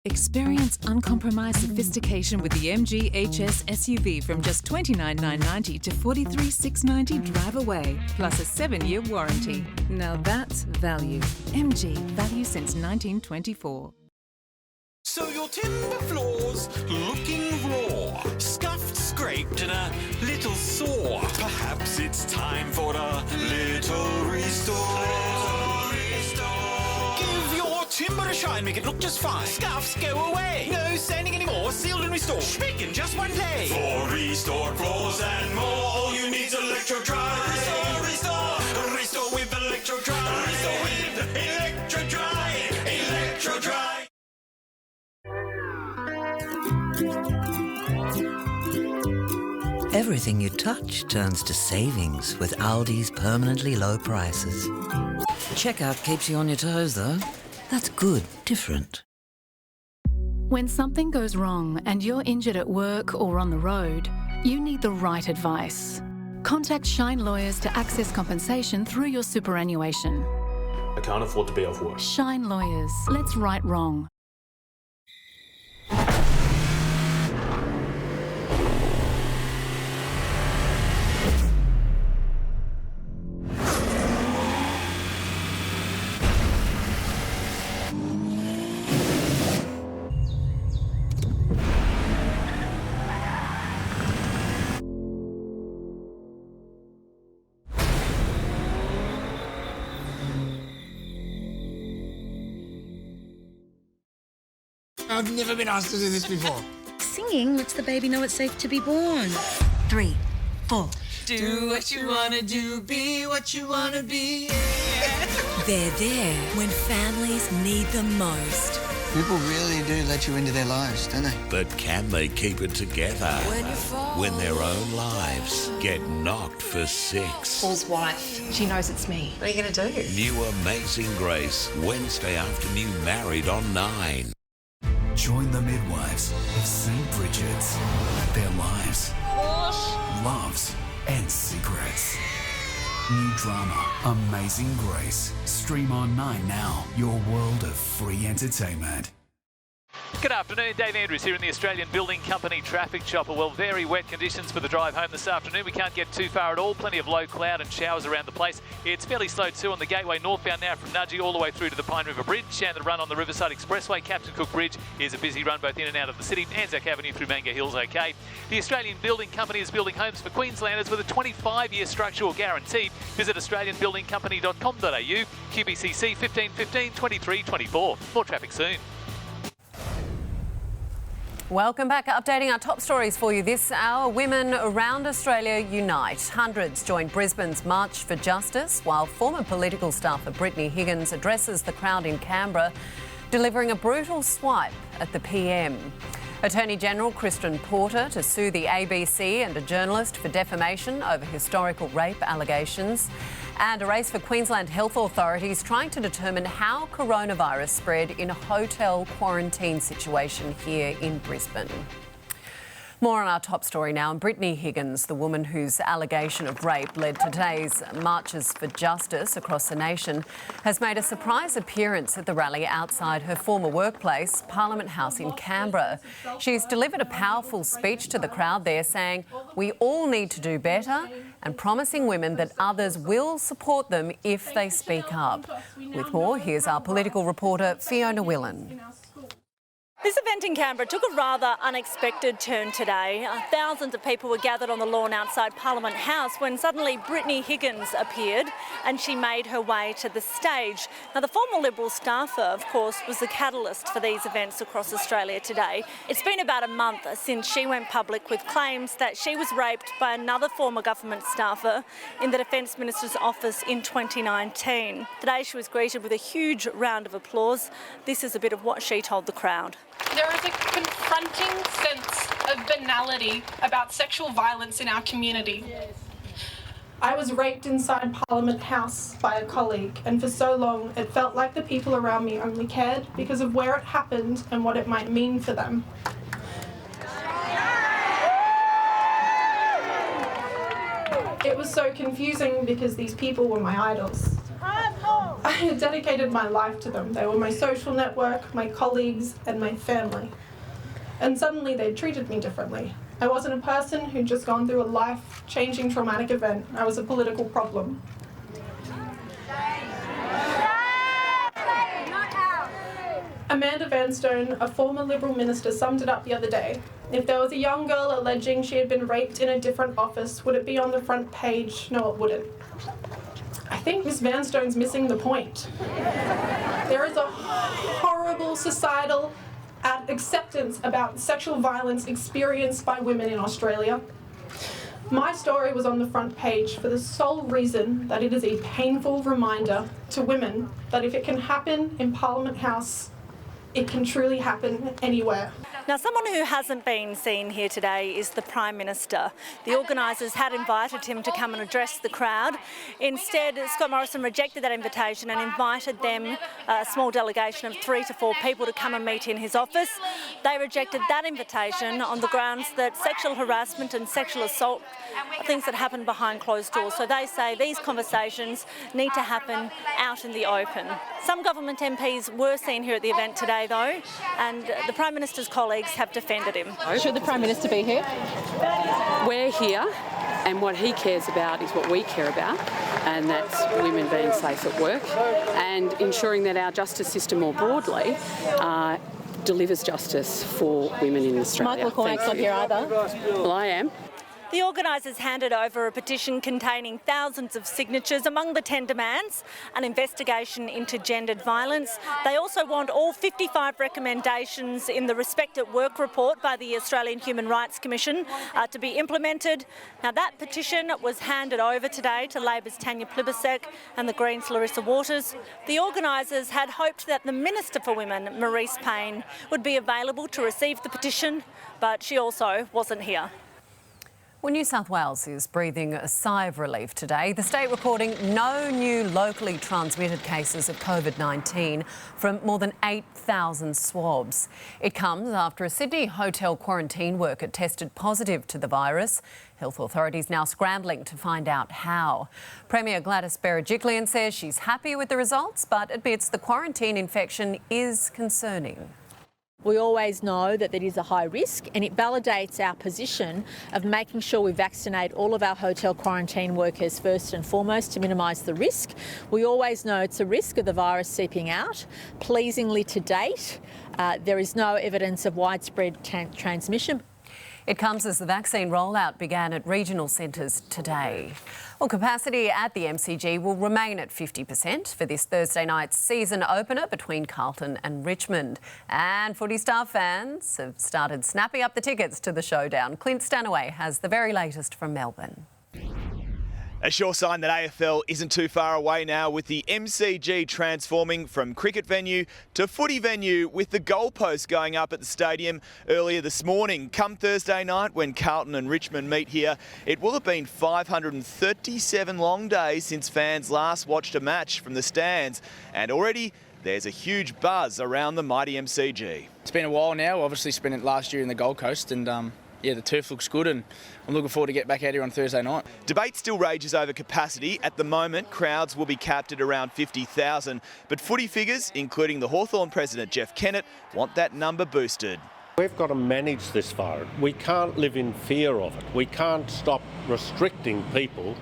[SPEAKER 16] Experience uncompromised sophistication with the MG HS SUV from just $29,990 to $43,690 drive away, plus a 7-year warranty. Now that's value. MG, value since 1924.
[SPEAKER 22] So your timber floors looking raw, scuffed, scraped and a little sore. Perhaps it's time for a little restore. Give your timber a shine, make it look just fine. Scuffs go away, no sanding anymore, sealed and restored. Schmick in just one day. For restored floors and more, all you need is Electro Dry. Restore, restore, restore with Electro Dry. Restore with Electro Dry. Electro Dry.
[SPEAKER 14] Everything you touch turns to savings with Aldi's permanently low prices. Checkout keeps you on your toes, though. That's good, different.
[SPEAKER 31] When something goes wrong and you're injured at work or on the road, you need the right advice. Contact Shine Lawyers to access compensation through your superannuation.
[SPEAKER 10] I can't afford to be off work.
[SPEAKER 31] Shine Lawyers. Let's right wrong.
[SPEAKER 2] I've never been asked to do this before.
[SPEAKER 8] Singing lets the baby know it's safe to be born. 3, 4.
[SPEAKER 22] Do what you wanna do, be what you wanna be. Yeah.
[SPEAKER 8] They're there when families need them most.
[SPEAKER 15] People really do let you into their lives, don't they?
[SPEAKER 12] But can they keep it together when their own lives get knocked for 6?
[SPEAKER 20] Paul's wife. She knows it's me. What are you going to do?
[SPEAKER 12] New Amazing Grace, Wednesday afternoon, Married on 9.
[SPEAKER 21] Join the midwives of St. Bridget's. Their lives, loves, and secrets. New drama, Amazing Grace. Stream on 9 now. Your world of free entertainment.
[SPEAKER 23] Good afternoon, Dave Andrews here in the Australian Building Company traffic chopper. Well, very wet conditions for the drive home this afternoon. We can't get too far at all. Plenty of low cloud and showers around the place. It's fairly slow too on the Gateway northbound now from Nudgee all the way through to the Pine River Bridge, and the run on the Riverside Expressway. Captain Cook Bridge is a busy run both in and out of the city. Anzac Avenue through Manga Hills okay. The Australian Building Company is building homes for Queenslanders with a 25-year structural guarantee. Visit australianbuildingcompany.com.au. QBCC 1515 23 24. More traffic soon.
[SPEAKER 1] Welcome back. Updating our top stories for you this hour. Women around Australia unite. Hundreds joined Brisbane's March for Justice, while former political staffer Brittany Higgins addresses the crowd in Canberra, delivering a brutal swipe at the PM. Attorney General Kristen Porter to sue the ABC and a journalist for defamation over historical rape allegations. And a race for Queensland health authorities trying to determine how coronavirus spread in a hotel quarantine situation here in Brisbane. More on our top story now. Brittany Higgins, the woman whose allegation of rape led to today's marches for justice across the nation, has made a surprise appearance at the rally outside her former workplace, Parliament House in Canberra. She's delivered a powerful speech to the crowd there, saying, "We all need to do better," and promising women that others will support them if they speak up. With more, here's our political reporter, Fiona Willan.
[SPEAKER 24] This event in Canberra took a rather unexpected turn today. Thousands of people were gathered on the lawn outside Parliament House when suddenly Brittany Higgins appeared and she made her way to the stage. Now, the former Liberal staffer, of course, was the catalyst for these events across Australia today. It's been about a month since she went public with claims that she was raped by another former government staffer in the Defence Minister's office in 2019. Today she was greeted with a huge round of applause. This is a bit of what she told the crowd.
[SPEAKER 25] There is a confronting sense of banality about sexual violence in our community.
[SPEAKER 26] I was raped inside Parliament House by a colleague, and for so long it felt like the people around me only cared because of where it happened and what it might mean for them. It was so confusing because these people were my idols. I had dedicated my life to them. They were my social network, my colleagues, and my family. And suddenly they treated me differently. I wasn't a person who'd just gone through a life-changing traumatic event. I was a political problem. Amanda Vanstone, a former Liberal minister, summed it up the other day. If there was a young girl alleging she had been raped in a different office, would it be on the front page? No, it wouldn't. I think Ms. Vanstone's missing the point. There is a horrible societal acceptance about sexual violence experienced by women in Australia. My story was on the front page for the sole reason that it is a painful reminder to women that if it can happen in Parliament House, it can truly happen anywhere.
[SPEAKER 24] Now, someone who hasn't been seen here today is the Prime Minister. The organisers had invited him to come and address the crowd. Instead, Scott Morrison rejected that invitation and invited them, a small delegation of 3 to 4 people, to come and meet in his office. They rejected that invitation on the grounds that sexual harassment and sexual assault are things that happen behind closed doors. So they say these conversations need to happen out in the open. Some government MPs were seen here at the event today, though, and the Prime Minister's colleagues have defended him.
[SPEAKER 27] Should the Prime Minister be here? We're here, and what he cares about is what we care about, and that's women being safe at work and ensuring that our justice system more broadly delivers justice for women in Australia.
[SPEAKER 25] Michael McCormack's not here either.
[SPEAKER 27] Well, I am.
[SPEAKER 24] The organisers handed over a petition containing thousands of signatures. Among the 10 demands, an investigation into gendered violence. They also want all 55 recommendations in the Respect at Work report by the Australian Human Rights Commission to be implemented. Now, that petition was handed over today to Labor's Tanya Plibersek and the Greens' Larissa Waters. The organisers had hoped that the Minister for Women, Marise Payne, would be available to receive the petition, but she also wasn't here.
[SPEAKER 1] Well, New South Wales is breathing a sigh of relief today. The state recording no new locally transmitted cases of COVID-19 from more than 8,000 swabs. It comes after a Sydney hotel quarantine worker tested positive to the virus. Health authorities now scrambling to find out how. Premier Gladys Berejiklian says she's happy with the results, but admits the quarantine infection is concerning.
[SPEAKER 2] We always know that it is a high risk, and it validates our position of making sure we vaccinate all of our hotel quarantine workers first and foremost to minimise the risk. We always know it's a risk of the virus seeping out. Pleasingly to date, there is no evidence of widespread transmission.
[SPEAKER 1] It comes as the vaccine rollout began at regional centres today. Well, capacity at the MCG will remain at 50% for this Thursday night's season opener between Carlton and Richmond. And footy star fans have started snapping up the tickets to the showdown. Clint Stanaway has the very latest from Melbourne.
[SPEAKER 3] A sure sign that AFL isn't too far away now, with the MCG transforming from cricket venue to footy venue, with the goalpost going up at the stadium earlier this morning. Come Thursday night, when Carlton and Richmond meet here, it will have been 537 long days since fans last watched a match from the stands, and already there's a huge buzz around the mighty MCG.
[SPEAKER 5] It's been a while now. Obviously spent it last year in the Gold Coast, and yeah, the turf looks good, and I'm looking forward to get back out here on Thursday night.
[SPEAKER 3] Debate still rages over capacity. At the moment, crowds will be capped at around 50,000, but footy figures, including the Hawthorn president Jeff Kennett, want that number boosted.
[SPEAKER 6] We've got to manage this far. We can't live in fear of it. We can't stop restricting people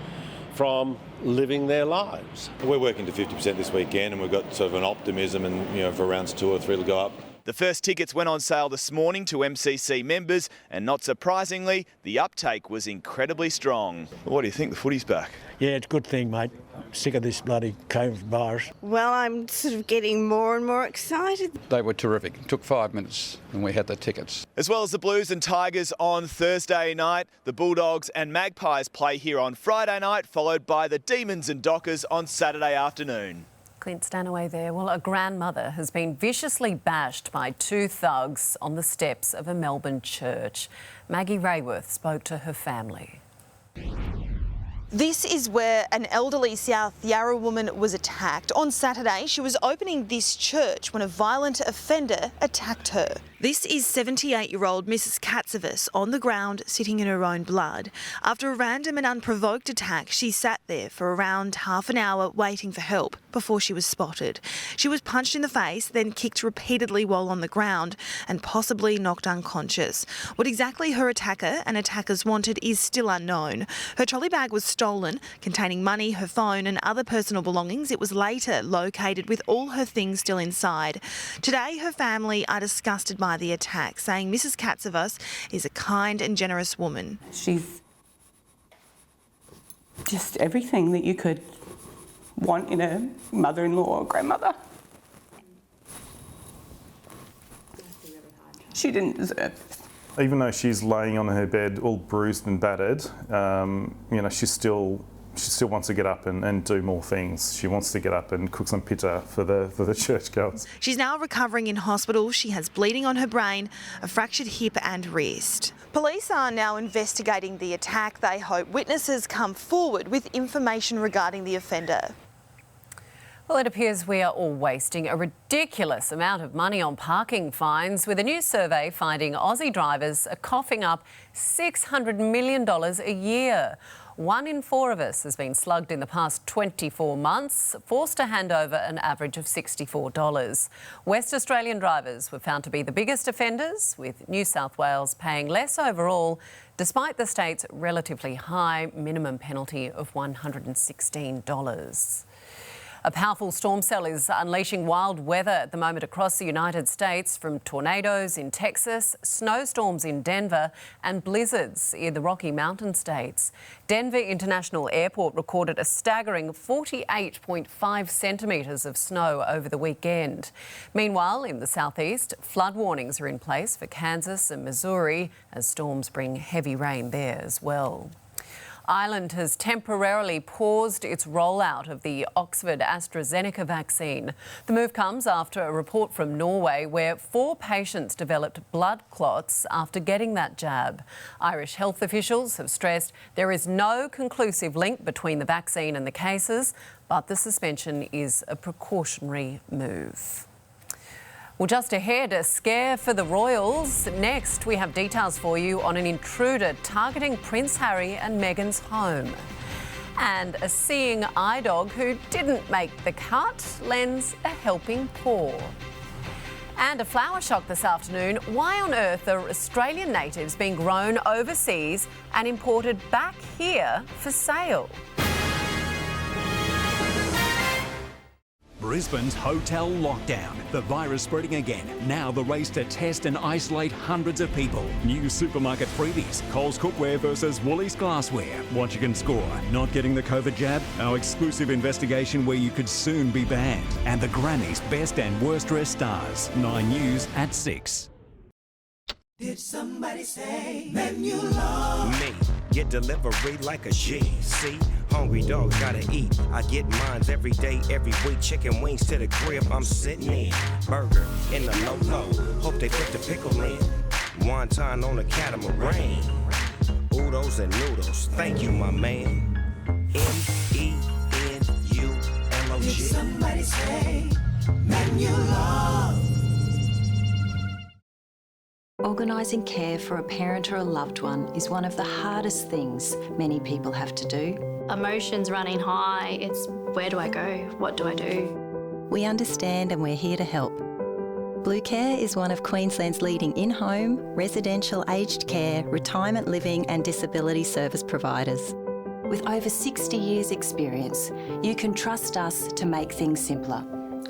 [SPEAKER 6] from living their lives.
[SPEAKER 13] We're working to 50% this weekend, and we've got sort of an optimism, and for rounds 2 or 3 to go up.
[SPEAKER 3] The first tickets went on sale this morning to MCC members, and not surprisingly, the uptake was incredibly strong. What do you think? The footy's back?
[SPEAKER 17] Yeah, it's a good thing, mate. Sick of this bloody COVID virus.
[SPEAKER 18] Well, I'm sort of getting more and more excited.
[SPEAKER 19] They were terrific. It took 5 minutes and we had the tickets.
[SPEAKER 3] As well as the Blues and Tigers on Thursday night, the Bulldogs and Magpies play here on Friday night, followed by the Demons and Dockers on Saturday afternoon.
[SPEAKER 1] Clint Stanaway there. Well, a grandmother has been viciously bashed by 2 thugs on the steps of a Melbourne church. Maggie Rayworth spoke to her family.
[SPEAKER 28] This is where an elderly South Yarra woman was attacked. On Saturday, she was opening this church when a violent offender attacked her. This is 78-year-old Mrs. Katsivas on the ground, sitting in her own blood. After a random and unprovoked attack, she sat there for around half an hour waiting for help before she was spotted. She was punched in the face, then kicked repeatedly while on the ground and possibly knocked unconscious. What exactly her attacker and attackers wanted is still unknown. Her trolley bag was stolen, containing money, her phone and other personal belongings. It was later located with all her things still inside. Today, her family are disgusted by the attack, saying Mrs. Katsivas is a kind and generous woman.
[SPEAKER 29] She's just everything that you could want in a mother-in-law or grandmother. She didn't deserve this.
[SPEAKER 10] Even though she's laying on her bed all bruised and battered, she still wants to get up and do more things. She wants to get up and cook some pita for the churchgoers.
[SPEAKER 28] She's now recovering in hospital. She has bleeding on her brain, a fractured hip and wrist. Police are now investigating the attack. They hope witnesses come forward with information regarding the offender.
[SPEAKER 1] Well, it appears we are all wasting a ridiculous amount of money on parking fines, with a new survey finding Aussie drivers are coughing up $600 million a year. 1 in 4 of us has been slugged in the past 24 months, forced to hand over an average of $64. West Australian drivers were found to be the biggest offenders, with New South Wales paying less overall, despite the state's relatively high minimum penalty of $116. A powerful storm cell is unleashing wild weather at the moment across the United States, from tornadoes in Texas, snowstorms in Denver and blizzards in the Rocky Mountain states. Denver International Airport recorded a staggering 48.5 centimetres of snow over the weekend. Meanwhile, in the southeast, flood warnings are in place for Kansas and Missouri as storms bring heavy rain there as well. Ireland has temporarily paused its rollout of the Oxford AstraZeneca vaccine. The move comes after a report from Norway where 4 patients developed blood clots after getting that jab. Irish health officials have stressed there is no conclusive link between the vaccine and the cases, but the suspension is a precautionary move. Well, just ahead, a scare for the royals. Next, we have details for you on an intruder targeting Prince Harry and Meghan's home. And a seeing eye dog who didn't make the cut lends a helping paw. And a flower shock this afternoon. Why on earth are Australian natives being grown overseas and imported back here for sale?
[SPEAKER 4] Brisbane's hotel lockdown. The virus spreading again. Now the race to test and isolate hundreds of people. New supermarket freebies. Coles Cookware versus Woolies Glassware. What you can score. Not getting the COVID jab? Our exclusive investigation where you could soon be banned. And the Grammys Best and Worst Dressed Stars. 9 News at 6.
[SPEAKER 7] Did somebody say that you love
[SPEAKER 8] me? Get delivery like a G. See, hungry dog gotta eat. I get mines every day, every week. Chicken wings to the crib, I'm sitting in. Burger in the low. Hope they put the pickle in. Wonton on a catamaran. Oodles and noodles, thank you, my man. MENULOG.
[SPEAKER 7] Did somebody say that you love?
[SPEAKER 9] Organising care for a parent or a loved one is one of the hardest things many people have to do.
[SPEAKER 11] Emotions running high, it's where do I go? What do I do?
[SPEAKER 9] We understand and we're here to help. Blue Care is one of Queensland's leading in-home, residential aged care, retirement living and disability service providers. With over 60 years' experience, you can trust us to make things simpler.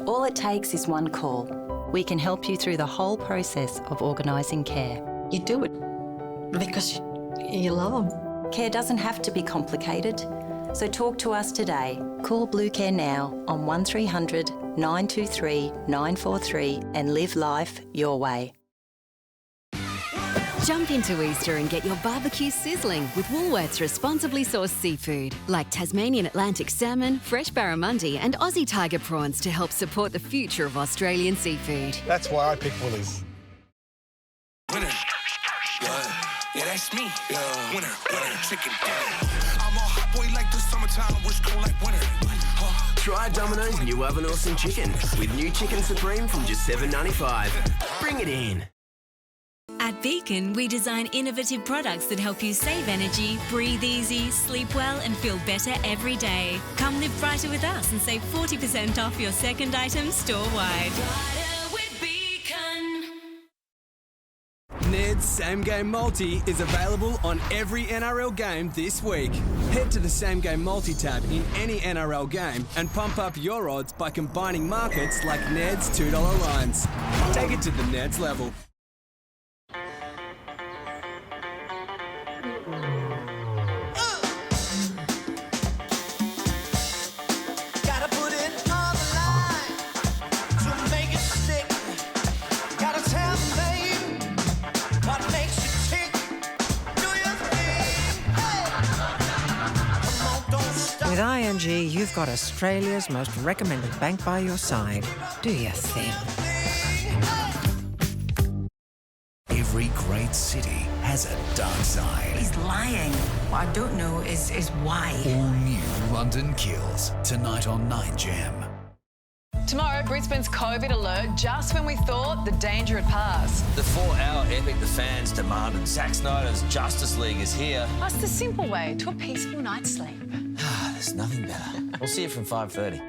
[SPEAKER 9] All it takes is one call. We can help you through the whole process of organising care.
[SPEAKER 11] You do it because you love them.
[SPEAKER 9] Care doesn't have to be complicated, so talk to us today. Call Blue Care now on 1300 923 943 and live life your way.
[SPEAKER 14] Jump into Easter and get your barbecue sizzling with Woolworths responsibly sourced seafood, like Tasmanian Atlantic salmon, fresh barramundi and Aussie tiger prawns to help support the future of Australian seafood.
[SPEAKER 15] That's why I pick Woolies.
[SPEAKER 7] Winner. Yeah, that's me. Winner. Chicken dinner. I'm a hot boy like the summertime, wish cold like winter.
[SPEAKER 16] Try Domino's new oven awesome chicken with new Chicken Supreme from just $7.95. Bring it in.
[SPEAKER 22] At Beacon, we design innovative products that help you save energy, breathe easy, sleep well and feel better every day. Come live brighter with us and save 40% off your second item store-wide.
[SPEAKER 30] Ned's Same Game Multi is available on every NRL game this week. Head to the Same Game Multi tab in any NRL game and pump up your odds by combining markets like Ned's $2 lines. Take it to the Ned's level.
[SPEAKER 31] With ING, you've got Australia's most recommended bank by your side. Do your thing.
[SPEAKER 21] Every great city has a dark side.
[SPEAKER 32] He's lying. What I don't know is why.
[SPEAKER 21] All new London Kills, tonight on 9Jam.
[SPEAKER 33] Tomorrow, Brisbane's COVID alert, just when we thought the danger had passed.
[SPEAKER 34] The 4-hour epic the fans demanded. Zack Snyder's Justice League is here.
[SPEAKER 33] That's the simple way to a peaceful night's sleep.
[SPEAKER 34] There's nothing better. We'll see you from 5:30.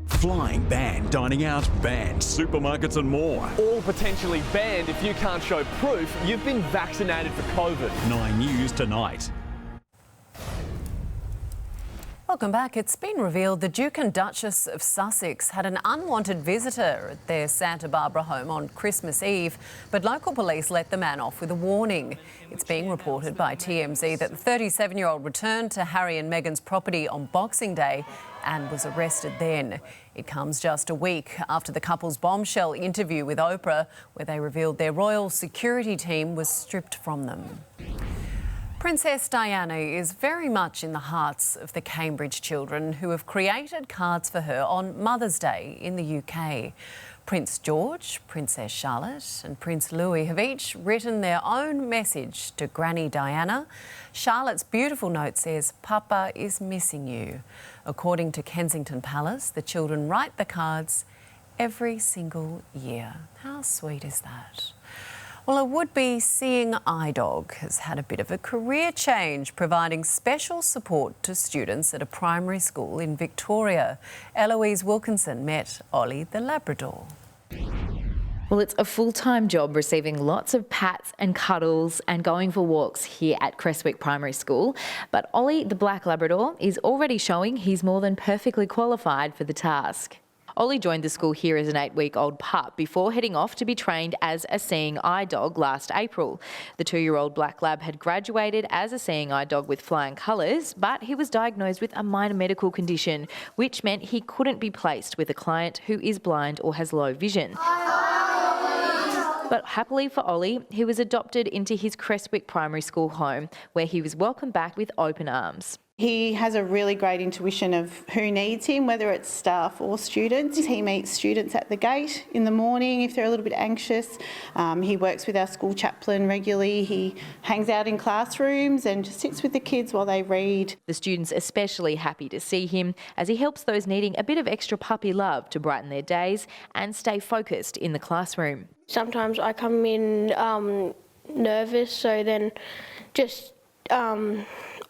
[SPEAKER 4] Flying banned, dining out banned, supermarkets and more.
[SPEAKER 35] All potentially banned if you can't show proof you've been vaccinated for COVID.
[SPEAKER 4] 9 News tonight.
[SPEAKER 1] Welcome back. It's been revealed the Duke and Duchess of Sussex had an unwanted visitor at their Santa Barbara home on Christmas Eve, but local police let the man off with a warning. It's being reported by TMZ that the 37-year-old returned to Harry and Meghan's property on Boxing Day and was arrested then. It comes just a week after the couple's bombshell interview with Oprah, where they revealed their royal security team was stripped from them. Princess Diana is very much in the hearts of the Cambridge children who have created cards for her on Mother's Day in the UK. Prince George, Princess Charlotte and Prince Louis have each written their own message to Granny Diana. Charlotte's beautiful note says, "Papa is missing you." According to Kensington Palace, the children write the cards every single year. How sweet is that? Well, a would-be seeing eye dog has had a bit of a career change, providing special support to students at a primary school in Victoria. Eloise Wilkinson met Ollie the Labrador.
[SPEAKER 2] Well, it's a full-time job receiving lots of pats and cuddles and going for walks here at Creswick Primary School. But Ollie the Black Labrador is already showing he's more than perfectly qualified for the task. Ollie joined the school here as an 8-week-old pup before heading off to be trained as a seeing eye dog last April. The 2-year-old Black Lab had graduated as a seeing eye dog with flying colours, but he was diagnosed with a minor medical condition, which meant he couldn't be placed with a client who is blind or has low vision. But happily for Ollie, he was adopted into his Creswick Primary School home, where he was welcomed back with open arms.
[SPEAKER 29] He has a really great intuition of who needs him, whether it's staff or students. He meets students at the gate in the morning if they're a little bit anxious. He works with our school chaplain regularly. He hangs out in classrooms and just sits with the kids while they read.
[SPEAKER 2] The students are especially happy to see him as he helps those needing a bit of extra puppy love to brighten their days and stay focused in the classroom.
[SPEAKER 5] Sometimes I come in nervous, so then just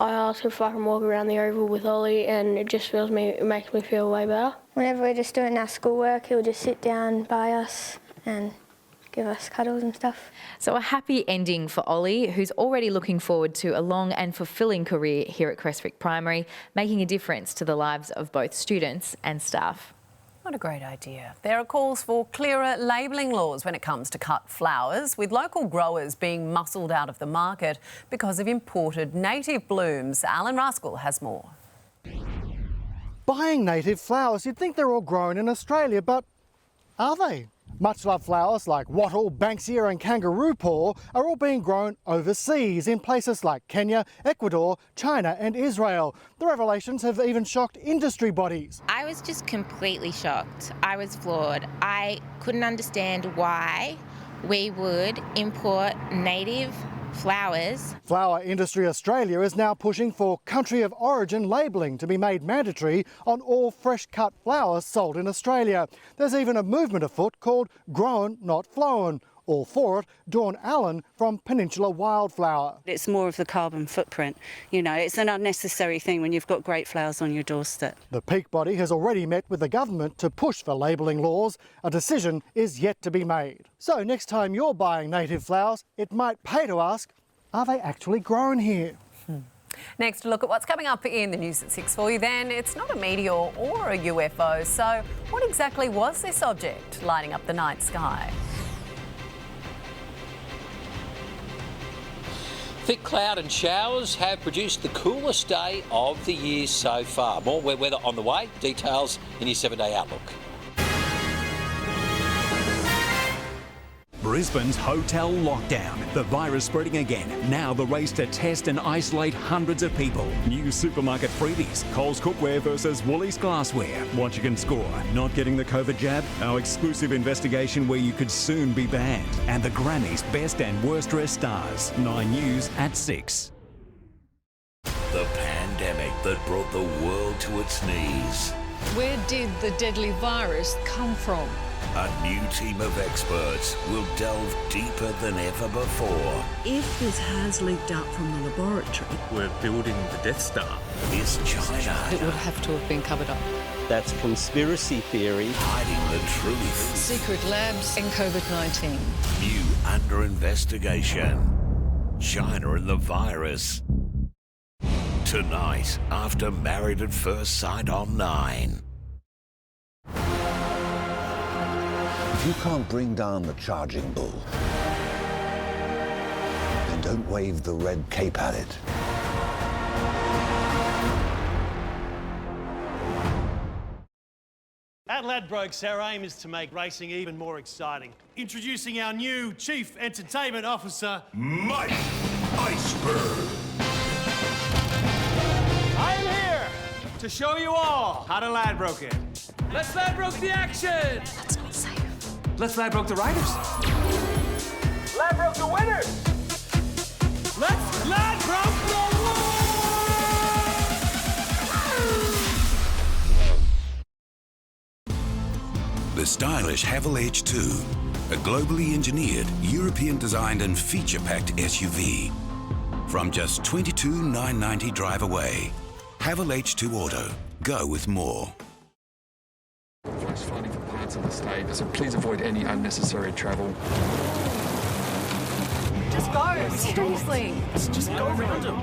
[SPEAKER 5] I ask if I can walk around the oval with Ollie, and it just makes me feel way better.
[SPEAKER 6] Whenever we're just doing our schoolwork, he'll just sit down by us and give us cuddles and stuff.
[SPEAKER 2] So a happy ending for Ollie, who's already looking forward to a long and fulfilling career here at Creswick Primary, making a difference to the lives of both students and staff.
[SPEAKER 1] What a great idea. There are calls for clearer labelling laws when it comes to cut flowers, with local growers being muscled out of the market because of imported native blooms. Alan Raskell has more.
[SPEAKER 12] Buying native flowers, you'd think they're all grown in Australia, but are they? Much loved flowers like wattle, banksia and kangaroo paw are all being grown overseas in places like Kenya, Ecuador, China and Israel. The revelations have even shocked industry bodies.
[SPEAKER 13] I was just completely shocked. I was floored. I couldn't understand why we would import native flowers.
[SPEAKER 12] Flower Industry Australia is now pushing for country of origin labelling to be made mandatory on all fresh cut flowers sold in Australia. There's even a movement afoot called Grown Not Flown. All for it, Dawn Allen from Peninsula Wildflower.
[SPEAKER 15] It's more of the carbon footprint. You know, it's an unnecessary thing when you've got great flowers on your doorstep.
[SPEAKER 12] The peak body has already met with the government to push for labelling laws. A decision is yet to be made. So next time you're buying native flowers, it might pay to ask, are they actually grown here?
[SPEAKER 1] Next, to look at what's coming up in the news at 6 for you then. It's not a meteor or a UFO, so what exactly was this object lighting up the night sky?
[SPEAKER 17] Thick cloud and showers have produced the coolest day of the year so far. More wet weather on the way. Details in your 7-day outlook.
[SPEAKER 4] Brisbane's hotel lockdown. The virus spreading again. Now the race to test and isolate hundreds of people. New supermarket freebies. Coles Cookware versus Woolies Glassware. What you can score. Not getting the COVID jab. Our exclusive investigation where you could soon be banned. And the Grammys best and worst dressed stars. 9 News at 6.
[SPEAKER 18] The pandemic that brought the world to its knees.
[SPEAKER 33] Where did the deadly virus come from?
[SPEAKER 18] A new team of experts will delve deeper than ever before.
[SPEAKER 19] If this has leaked out from the laboratory...
[SPEAKER 20] We're building the Death Star.
[SPEAKER 18] Is China...
[SPEAKER 33] It would have to have been covered up.
[SPEAKER 20] That's conspiracy theory.
[SPEAKER 18] Hiding the truth.
[SPEAKER 33] Secret labs and COVID-19.
[SPEAKER 18] New under investigation. China and the virus. Tonight, after Married at First Sight on 9.
[SPEAKER 21] If you can't bring down the charging bull, then don't wave the red cape at it.
[SPEAKER 3] At Ladbrokes, our aim is to make racing even more exciting. Introducing our new Chief Entertainment Officer,
[SPEAKER 18] Mike Iceberg.
[SPEAKER 3] I am here to show you all how to Ladbroke it.
[SPEAKER 35] Let's Ladbroke the action!
[SPEAKER 2] That's not safe.
[SPEAKER 35] Let's Ladbroke the riders.
[SPEAKER 3] Ladbroke the winners! Let's Ladbroke the
[SPEAKER 18] The stylish Haval H2, a globally engineered, European-designed and feature-packed SUV. From just $22,990 drive away. Haval H2 Auto. Go with more.
[SPEAKER 7] Flash flooding for parts of the state, so please avoid any unnecessary travel.
[SPEAKER 1] Just go, seriously.
[SPEAKER 3] Just go around him.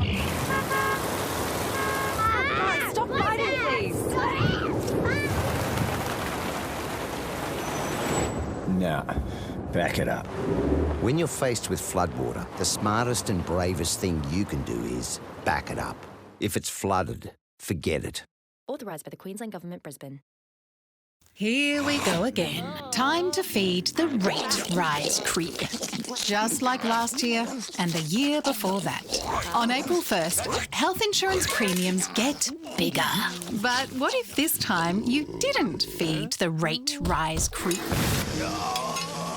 [SPEAKER 1] Guys, stop fighting, please.
[SPEAKER 8] Nah, back it up. When you're faced with floodwater, the smartest and bravest thing you can do is back it up. If it's flooded, forget it.
[SPEAKER 9] Authorised by the Queensland Government, Brisbane.
[SPEAKER 10] Here we go again. Time to feed the rate rise creep. Just like last year and the year before that. On April 1st, health insurance premiums get bigger. But what if this time you didn't feed the rate rise creep?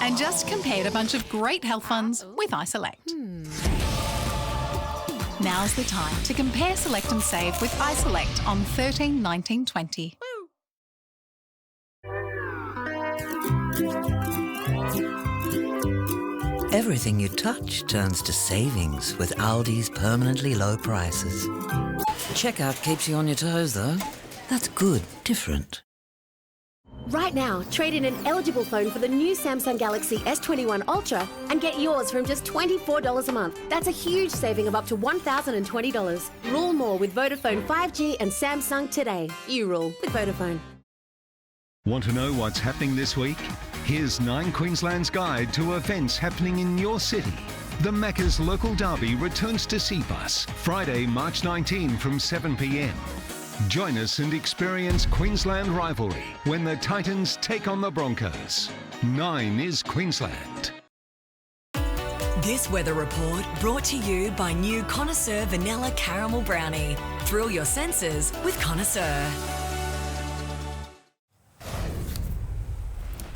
[SPEAKER 10] And just compared a bunch of great health funds with iSelect. Now's the time to compare, select and save with iSelect on 13/19/20.
[SPEAKER 31] Everything you touch turns to savings with Aldi's permanently low prices. Checkout keeps you on your toes, though. That's good, different.
[SPEAKER 11] Right now, trade in an eligible phone for the new Samsung Galaxy S21 Ultra and get yours from just $24 a month. That's a huge saving of up to $1,020. Rule more with Vodafone 5G and Samsung today. You rule with Vodafone.
[SPEAKER 4] Want to know what's happening this week? Here's 9 Queensland's guide to events happening in your city. The Macca's local derby returns to Cbus Friday, March 19 from 7 p.m. Join us and experience Queensland rivalry when the Titans take on the Broncos. 9 is Queensland.
[SPEAKER 14] This weather report brought to you by new Connoisseur Vanilla Caramel Brownie. Thrill your senses with Connoisseur.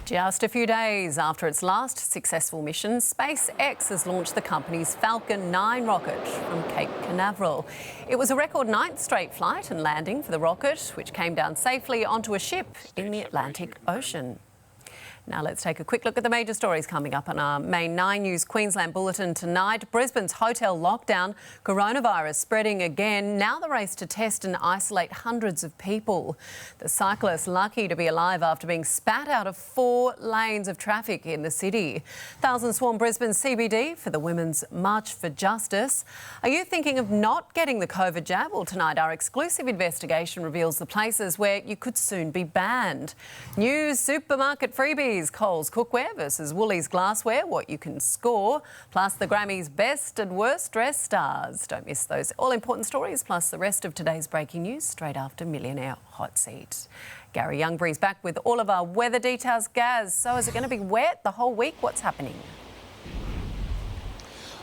[SPEAKER 1] Just a few days after its last successful mission, SpaceX has launched the company's Falcon 9 rocket from Cape Canaveral. It was a record 9th straight flight and landing for the rocket, which came down safely onto a ship in the Atlantic Ocean. Now let's take a quick look at the major stories coming up on our main 9 News Queensland Bulletin tonight. Brisbane's hotel lockdown, coronavirus spreading again. Now the race to test and isolate hundreds of people. The cyclist lucky to be alive after being spat out of 4 lanes of traffic in the city. Thousands swarm Brisbane's CBD for the Women's March for Justice. Are you thinking of not getting the COVID jab? Well, tonight our exclusive investigation reveals the places where you could soon be banned. New supermarket freebies. Coles cookware versus Woolies glassware, what you can score, plus the Grammys' best and worst dressed stars. Don't miss those all-important stories, plus the rest of today's breaking news straight after Millionaire Hot Seat. Gary Youngbury's back with all of our weather details. Gaz, so is it going to be wet the whole week? What's happening?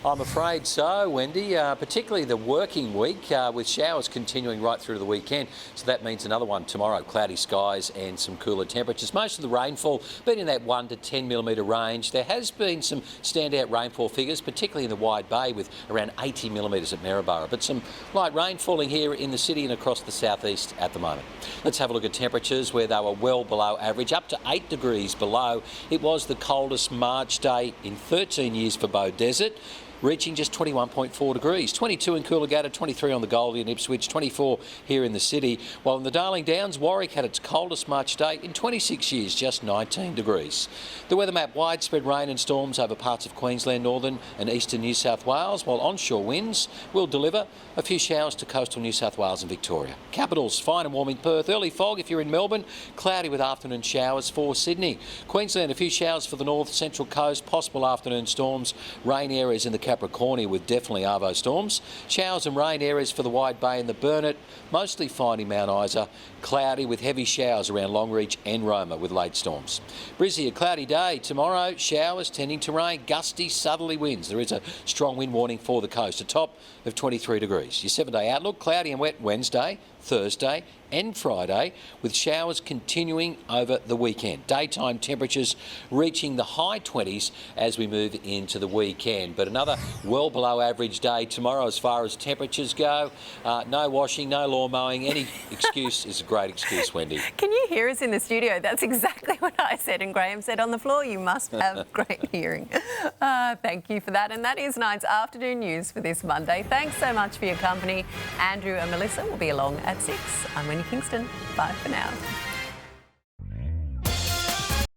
[SPEAKER 17] I'm afraid so, Wendy, particularly the working week with showers continuing right through the weekend. So that means another one tomorrow, cloudy skies and some cooler temperatures. Most of the rainfall been in that 1 to 10 millimetre range. There has been some standout rainfall figures, particularly in the Wide Bay with around 80 millimetres at Maryborough. But some light rain falling here in the city and across the southeast at the moment. Let's have a look at temperatures where they were well below average, up to 8 degrees below. It was the coldest March day in 13 years for Bow Desert. reaching just 21.4 degrees. 22 in Coolangatta, 23 on the Goldie and Ipswich, 24 here in the city. While in the Darling Downs, Warwick had its coldest March day in 26 years, just 19 degrees. The weather map: widespread rain and storms over parts of Queensland, northern and eastern New South Wales, while onshore winds will deliver a few showers to coastal New South Wales and Victoria. Capitals: fine and warm in Perth, early fog if you're in Melbourne, cloudy with afternoon showers for Sydney. Queensland: a few showers for the north central coast, possible afternoon storms, rain areas in the Capricornia with definitely arvo storms, showers and rain areas for the Wide Bay and the Burnett, mostly fine in Mount Isa, cloudy with heavy showers around Longreach and Roma with late storms. Brizzy: a cloudy day tomorrow, showers tending to rain, gusty southerly winds. There is a strong wind warning for the coast, a top of 23 degrees. Your 7-day outlook: cloudy and wet Wednesday, Thursday and Friday, with showers continuing over the weekend. Daytime temperatures reaching the high 20s as we move into the weekend. But another well below average day tomorrow as far as temperatures go. No washing, no lawn mowing. Any excuse is a great excuse, Wendy.
[SPEAKER 1] Can you hear us in the studio? That's exactly what I said, and Graham said on the floor, you must have great hearing. Thank you for that. And that is Nine's afternoon news for this Monday. Thanks so much for your company. Andrew and Melissa will be along at 6. I'm Wendy Kingston. Bye for now.